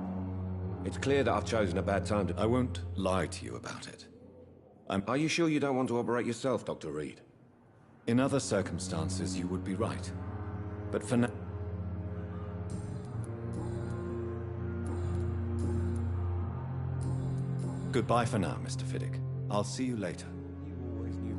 it's clear that I've chosen a bad time to... I won't lie to you about it. Are you sure you don't want to operate yourself, Dr. Reed? In other circumstances, you would be right. But for now... Goodbye for now, Mr. Fiddick. I'll see you later. You always knew...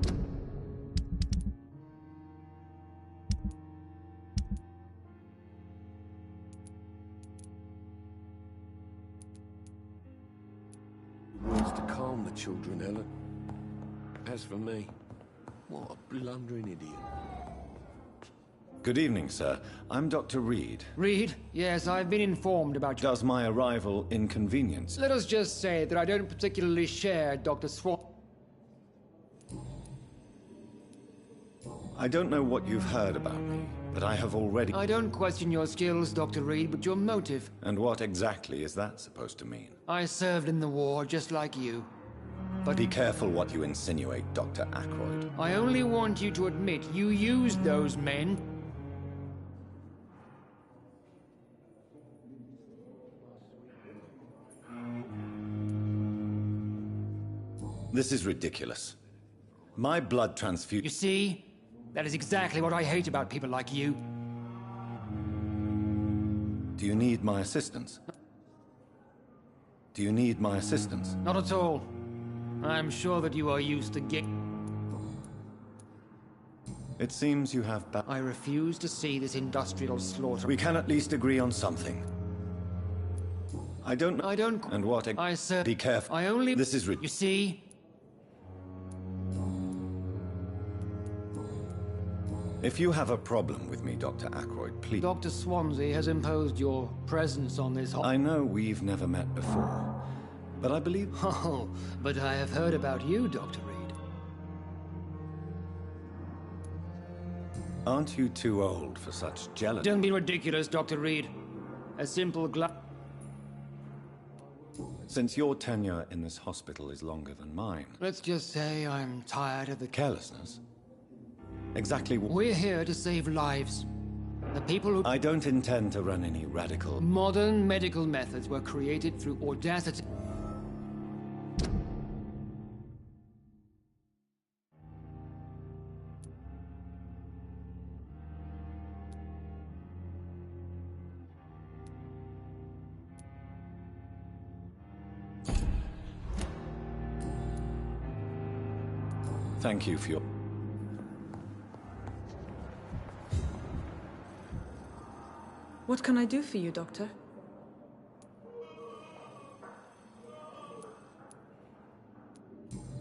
Words to calm the children, Ellen. As for me, what a blundering idiot. Good evening, sir. I'm Dr. Reed. Reed? Yes, I've been informed about you. Does my arrival inconvenience? Let us just say that I don't particularly share Dr. Swan. I don't know what you've heard about me, but I have already... I don't question your skills, Dr. Reed, but your motive. And what exactly is that supposed to mean? I served in the war, just like you. But be careful what you insinuate, Dr. Aykroyd. I only want you to admit you used those men. This is ridiculous. My blood transfusion... You see? That is exactly what I hate about people like you. Do you need my assistance? Do you need my assistance? Not at all. I'm sure that you are used to It seems you have I refuse to see this industrial slaughter. We can at least agree on something. I don't... And what... I said... Be careful. I only... This is You see? If you have a problem with me, Dr. Aykroyd, please... Dr. Swansea has imposed your presence on this... I know we've never met before, but I believe... Oh, but I have heard about you, Dr. Reed. Aren't you too old for such jealousy? Don't be ridiculous, Dr. Reed. A simple Since your tenure in this hospital is longer than mine... Let's just say I'm tired of the... Carelessness? Exactly what... We're here to save lives. The people who... I don't intend to run any radical... Modern medical methods were created through audacity. Thank you for your... What can I do for you, Doctor?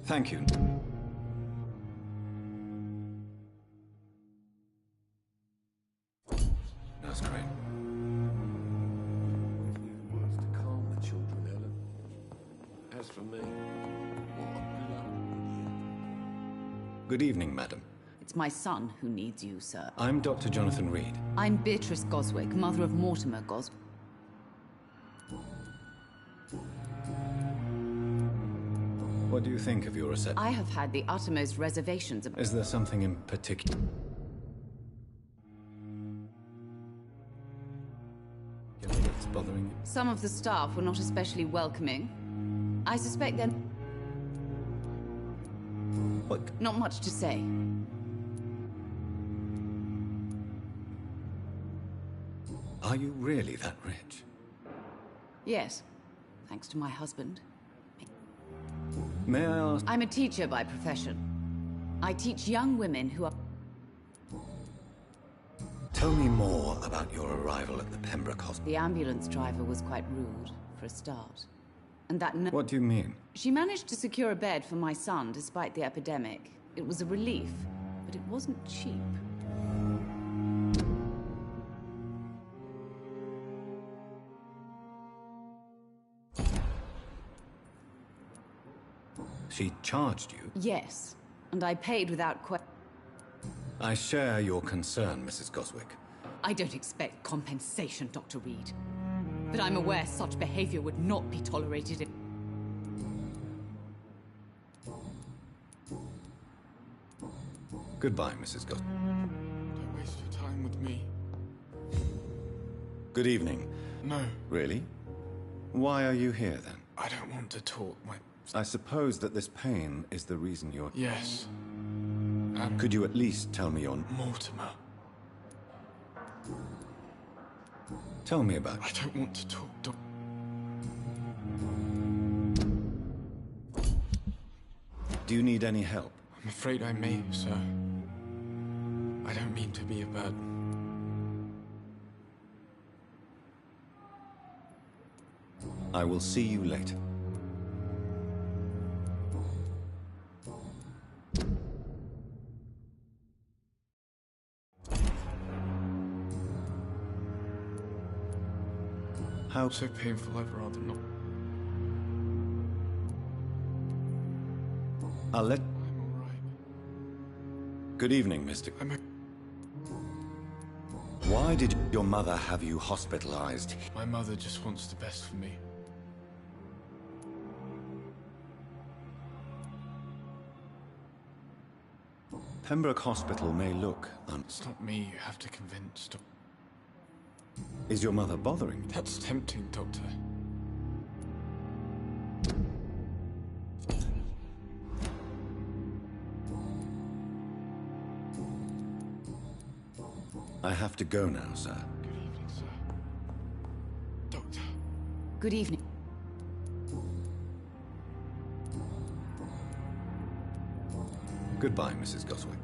Thank you. That's great. Words to calm the children, Ellen. As for me, what a bloody idiot. Good evening, madam. It's my son who needs you, sir. I'm Dr. Jonathan Reed. I'm Beatrice Goswick, mother of Mortimer Goswick. What do you think of your reception? I have had the uttermost reservations about... Is there something in particular? That's bothering you? Some of the staff were not especially welcoming. I suspect they're... What? Not much to say. Are you really that rich? Yes, thanks to my husband. May I ask? I'm a teacher by profession. I teach young women who are... Tell me more about your arrival at the Pembroke Hospital. The ambulance driver was quite rude, for a start. And that... What do you mean? She managed to secure a bed for my son despite the epidemic. It was a relief, but it wasn't cheap. She charged you? Yes, and I paid without question. I share your concern, Mrs. Goswick. I don't expect compensation, Dr. Reed. But I'm aware such behavior would not be tolerated. Goodbye, Mrs. Goswick. Don't waste your time with me. Good evening. No. Really? Why are you here, then? I don't want to talk. I suppose that this pain is the reason you're... Yes. Could you at least tell me your... Mortimer. Tell me about... I don't want to talk, Do you need any help? I'm afraid I may, sir. I don't mean to be a burden. I will see you later. How so painful, I'd rather not. I'll let... I'm all right. Good evening, Mr. Why did your mother have you hospitalized? My mother just wants the best for me. Pembroke Hospital may look It's not me you have to convince, Doctor. Is your mother bothering you? That's tempting, Doctor. I have to go now, sir. Good evening, sir. Doctor. Good evening. Goodbye, Mrs. Goswick.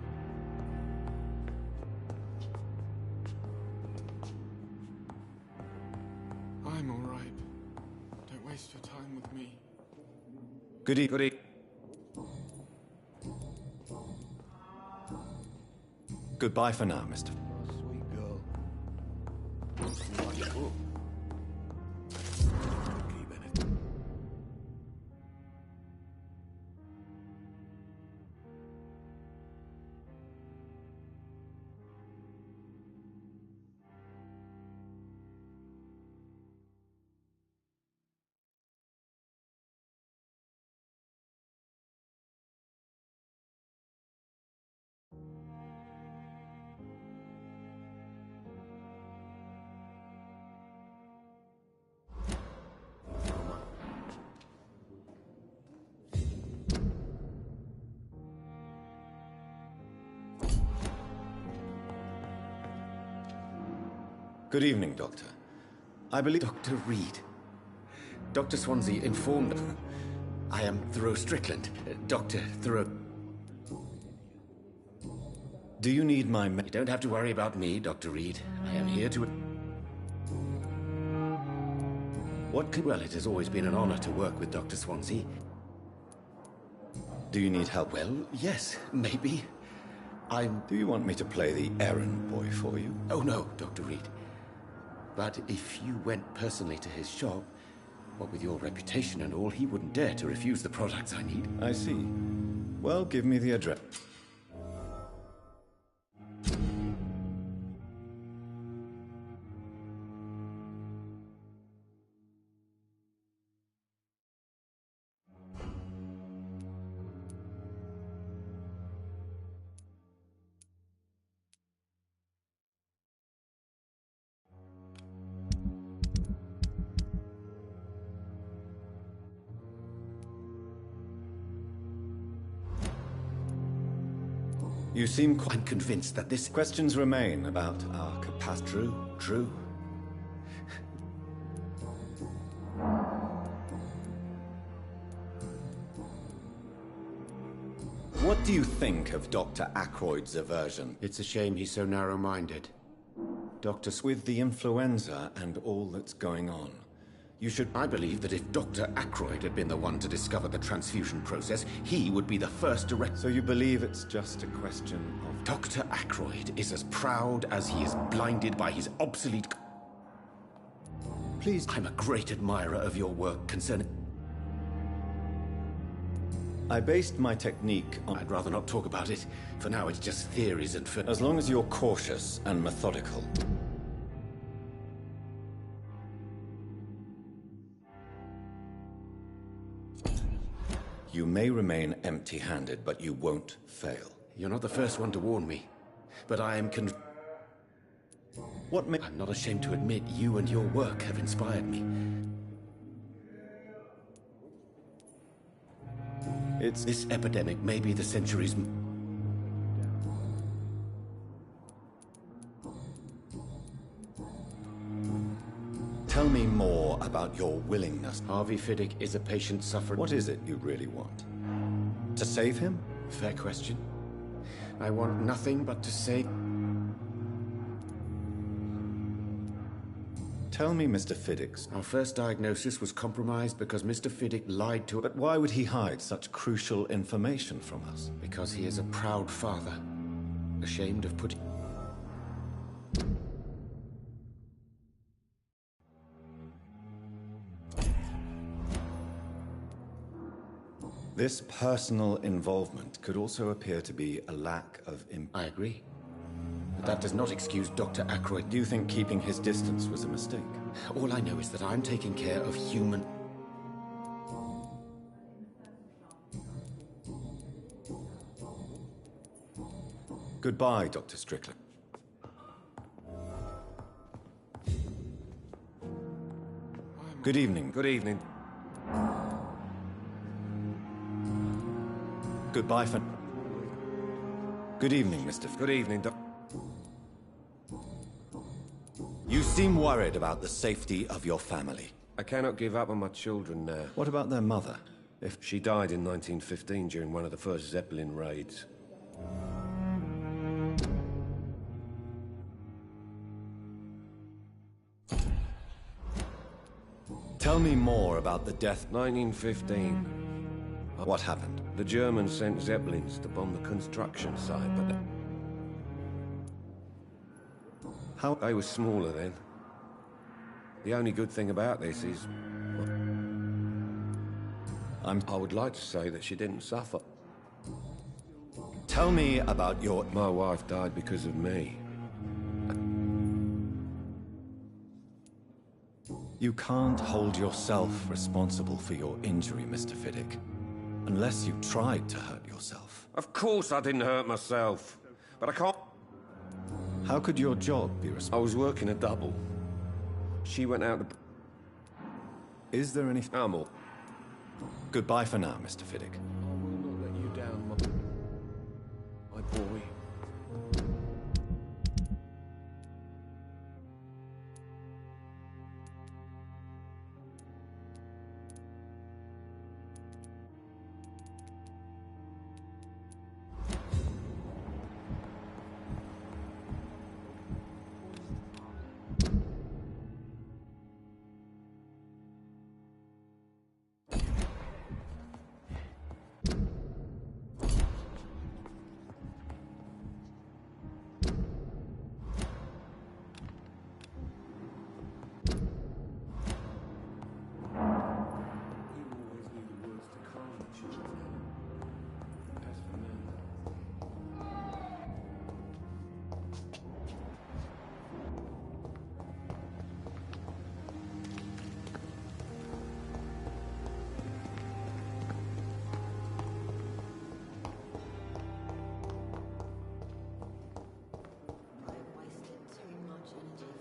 I'm all right. Don't waste your time with me. Good evening. Goodbye for now, Mr. Sweet girl. Keep it. Good evening, Doctor. I believe... Dr. Reed. Dr. Swansea informed... I am Thoreau Strickland. Dr. Thoreau... Do you need my... You don't have to worry about me, Dr. Reed. I am here to... Well, it has always been an honor to work with Dr. Swansea. Do you need help? Well, yes, maybe. Do you want me to play the errand boy for you? Oh, no, Dr. Reed. But if you went personally to his shop, what with your reputation and all, he wouldn't dare to refuse the products I need. I see. Well, give me the address. You seem I'm convinced that this... Questions remain about our capacity. True. What do you think of Dr. Ackroyd's aversion? It's a shame he's so narrow-minded. With the influenza and all that's going on, you should... I believe that if Dr. Ackroyd had been the one to discover the transfusion process, he would be the first to... So you believe it's just a question of... Dr. Ackroyd is as proud as he is blinded by his obsolete... Please... I'm a great admirer of your work concerning... I based my technique on... I'd rather not talk about it. For now, it's just theories and... As long as you're cautious and methodical. You may remain empty-handed, but you won't fail. You're not the first one to warn me, but I am I'm not ashamed to admit you and your work have inspired me. This epidemic may be the century's... Tell me more about your willingness. Harvey Fiddick is a patient suffering... What is it you really want? To save him? Fair question. I want nothing but to save... Tell me, Mr. Fiddick. Our first diagnosis was compromised because Mr. Fiddick lied to... But why would he hide such crucial information from us? Because he is a proud father, ashamed of putting... This personal involvement could also appear to be a lack of... I agree. But that does not excuse Dr. Ackroyd. Do you think keeping his distance was a mistake? All I know is that I'm taking care of human... Goodbye, Dr. Strickland. Good evening. Good evening. Goodbye for... Good evening, Mr. Good evening, Doc. You seem worried about the safety of your family. I cannot give up on my children now. What about their mother? If she died in 1915 during one of the first Zeppelin raids. Tell me more about the death... 1915. What happened? The Germans sent Zeppelins to bomb the construction site, but... How? They were smaller then. The only good thing about this is... I would like to say that she didn't suffer. Tell me about your... My wife died because of me. You can't hold yourself responsible for your injury, Mr. Fiddick. Unless you tried to hurt yourself. Of course I didn't hurt myself. But I can't... How could your job be responsible? I was working a double. She went out to... Is there any... Amor. Goodbye for now, Mr. Fiddick. I will not let you down, my boy.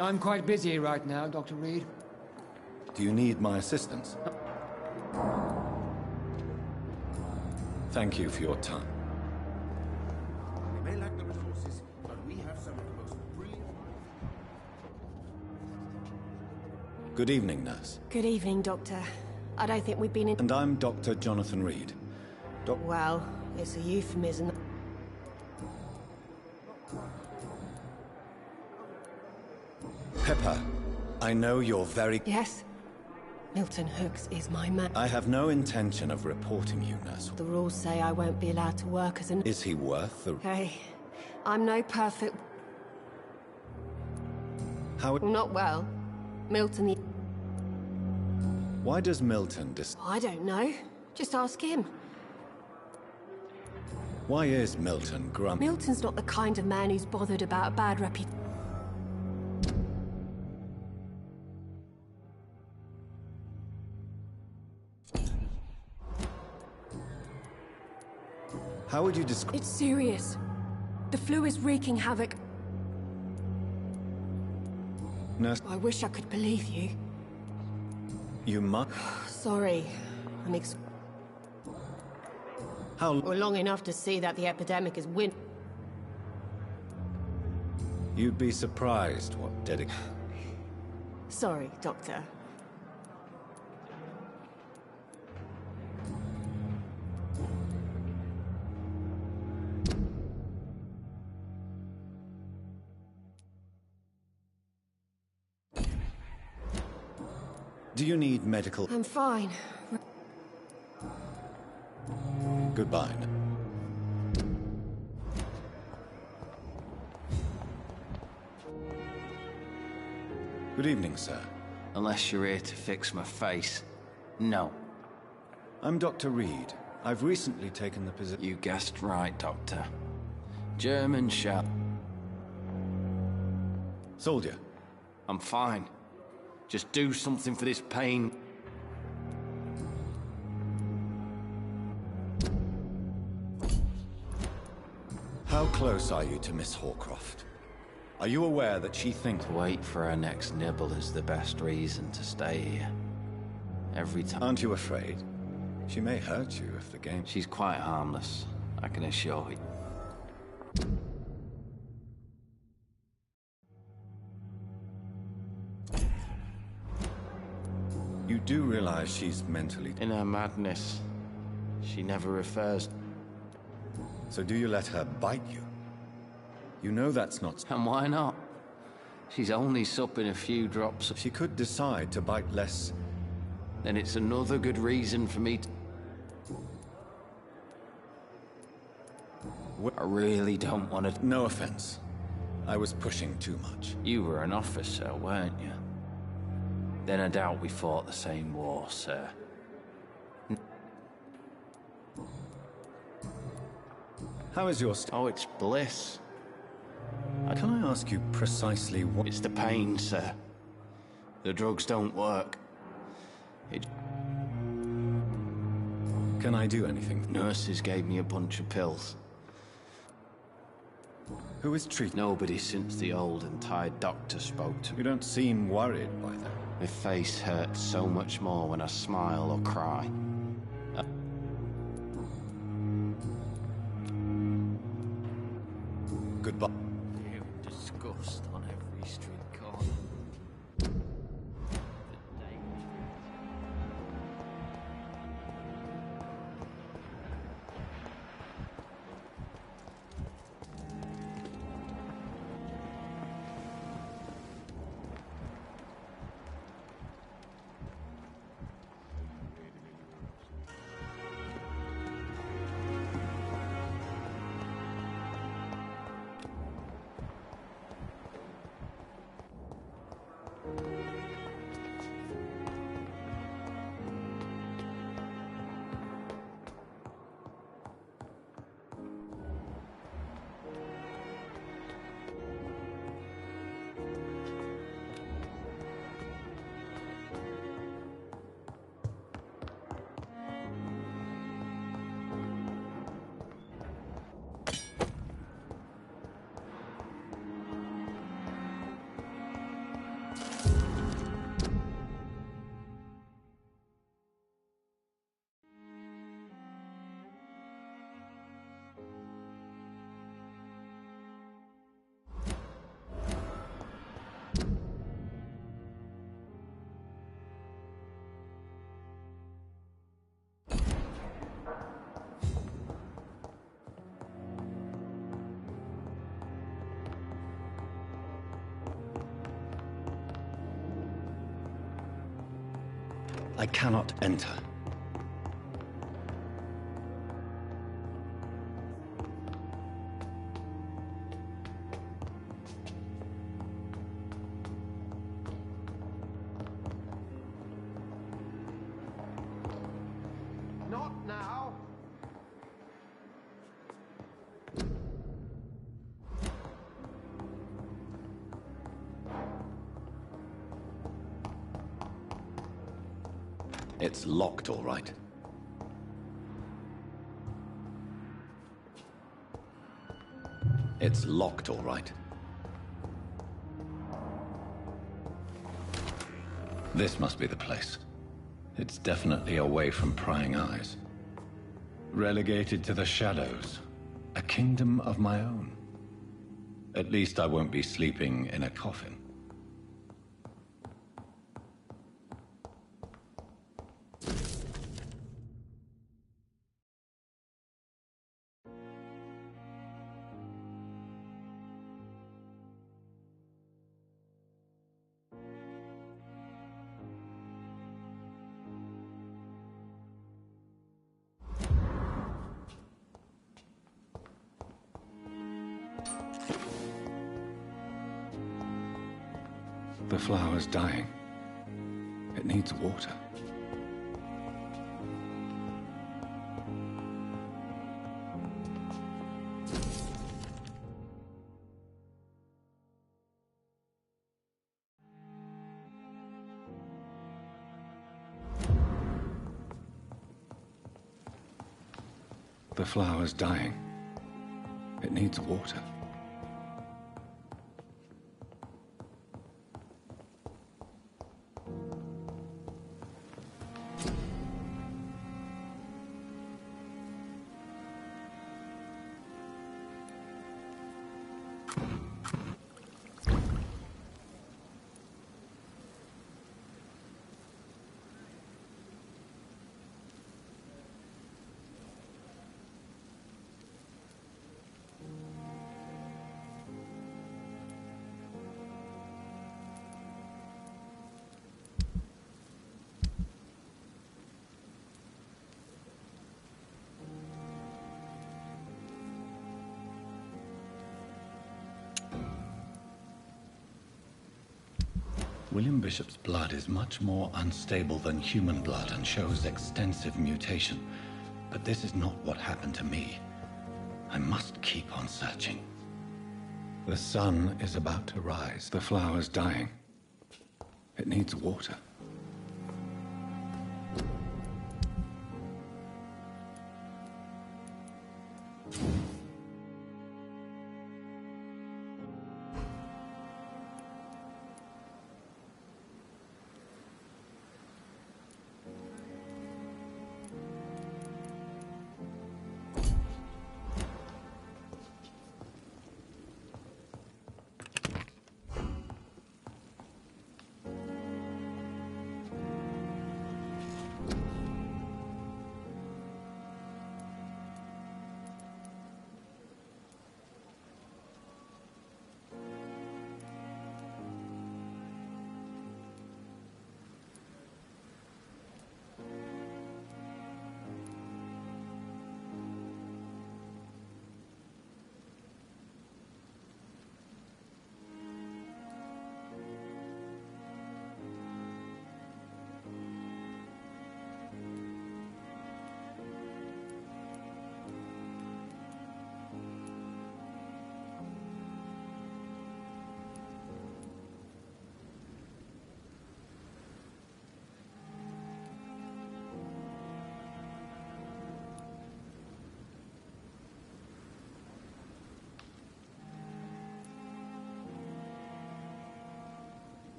I'm quite busy right now, Dr. Reed. Do you need my assistance? Thank you for your time. We may lack the resources, but we have some of the most brilliant... Good evening, nurse. Good evening, Doctor. I don't think we've been in... And I'm Dr. Jonathan Reed. Well, it's a euphemism. Pepper, I know you're very... Yes? Milton Hooks is my man. I have no intention of reporting you, nurse. The rules say I won't be allowed to work as an... Is he worth the... Hey, I'm no perfect... How... Not well. Milton... Why does Milton I don't know. Just ask him. Why is Milton grumpy? Milton's not the kind of man who's bothered about a bad reputation. How would you describe... It's serious. The flu is wreaking havoc. Nurse... I wish I could believe you. You must... Sorry. I'm How... Or long enough to see that the epidemic is win... You'd be surprised what Sorry, Doctor. Do you need medical... I'm fine. Goodbye. Good evening, sir. Unless you're here to fix my face. No. I'm Dr. Reed. I've recently taken the position... You guessed right, Doctor. German shell. Soldier. I'm fine. Just do something for this pain. How close are you to Miss Horcroft? Are you aware that she thinks... To wait for her next nibble is the best reason to stay here. Every time... Aren't you afraid? She may hurt you if the game... She's quite harmless, I can assure you. You do realize she's mentally... In her madness, she never refers... So do you let her bite you? You know that's not... And why not? She's only supping a few drops of... She could decide to bite less. Then it's another good reason for me to... I really don't want to... No offense. I was pushing too much. You were an officer, weren't you? Then I doubt we fought the same war, sir. How is your... Oh, it's bliss. Can I ask you precisely what... It's the pain, sir. The drugs don't work. Can I do anything? Nurses gave me a bunch of pills. Who is treating? Nobody since the old and tired doctor spoke to me. You don't seem worried by that. My face hurts so much more when I smile or cry. Goodbye. You disgust on every street corner. I cannot enter. Not now. It's locked, all right. It's locked, all right. This must be the place. It's definitely away from prying eyes. Relegated to the shadows. A kingdom of my own. At least I won't be sleeping in a coffin. The flower's dying. It needs water. The flower's dying. It needs water. William Bishop's blood is much more unstable than human blood and shows extensive mutation. But this is not what happened to me. I must keep on searching. The sun is about to rise. The flower's dying. It needs water.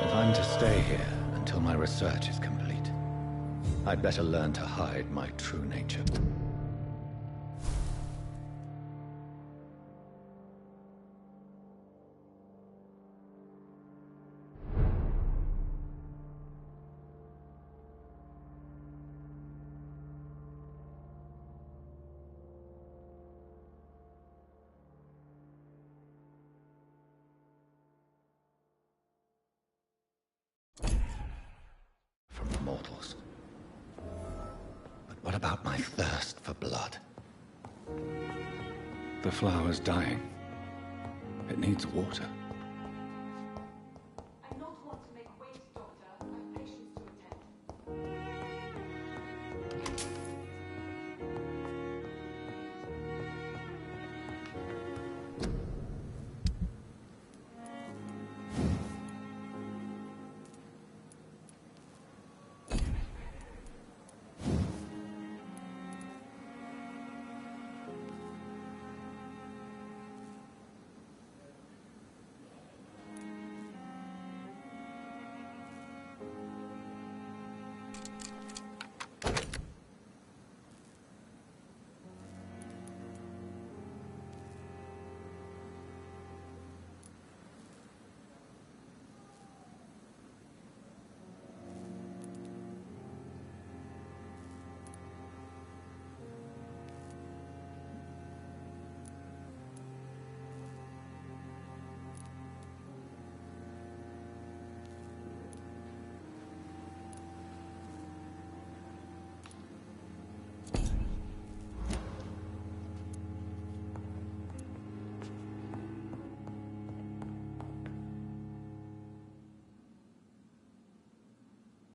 If I'm to stay here until my research is complete, I'd better learn to hide my true nature. From mortals. But what about my thirst for blood? The flower's dying. It needs water.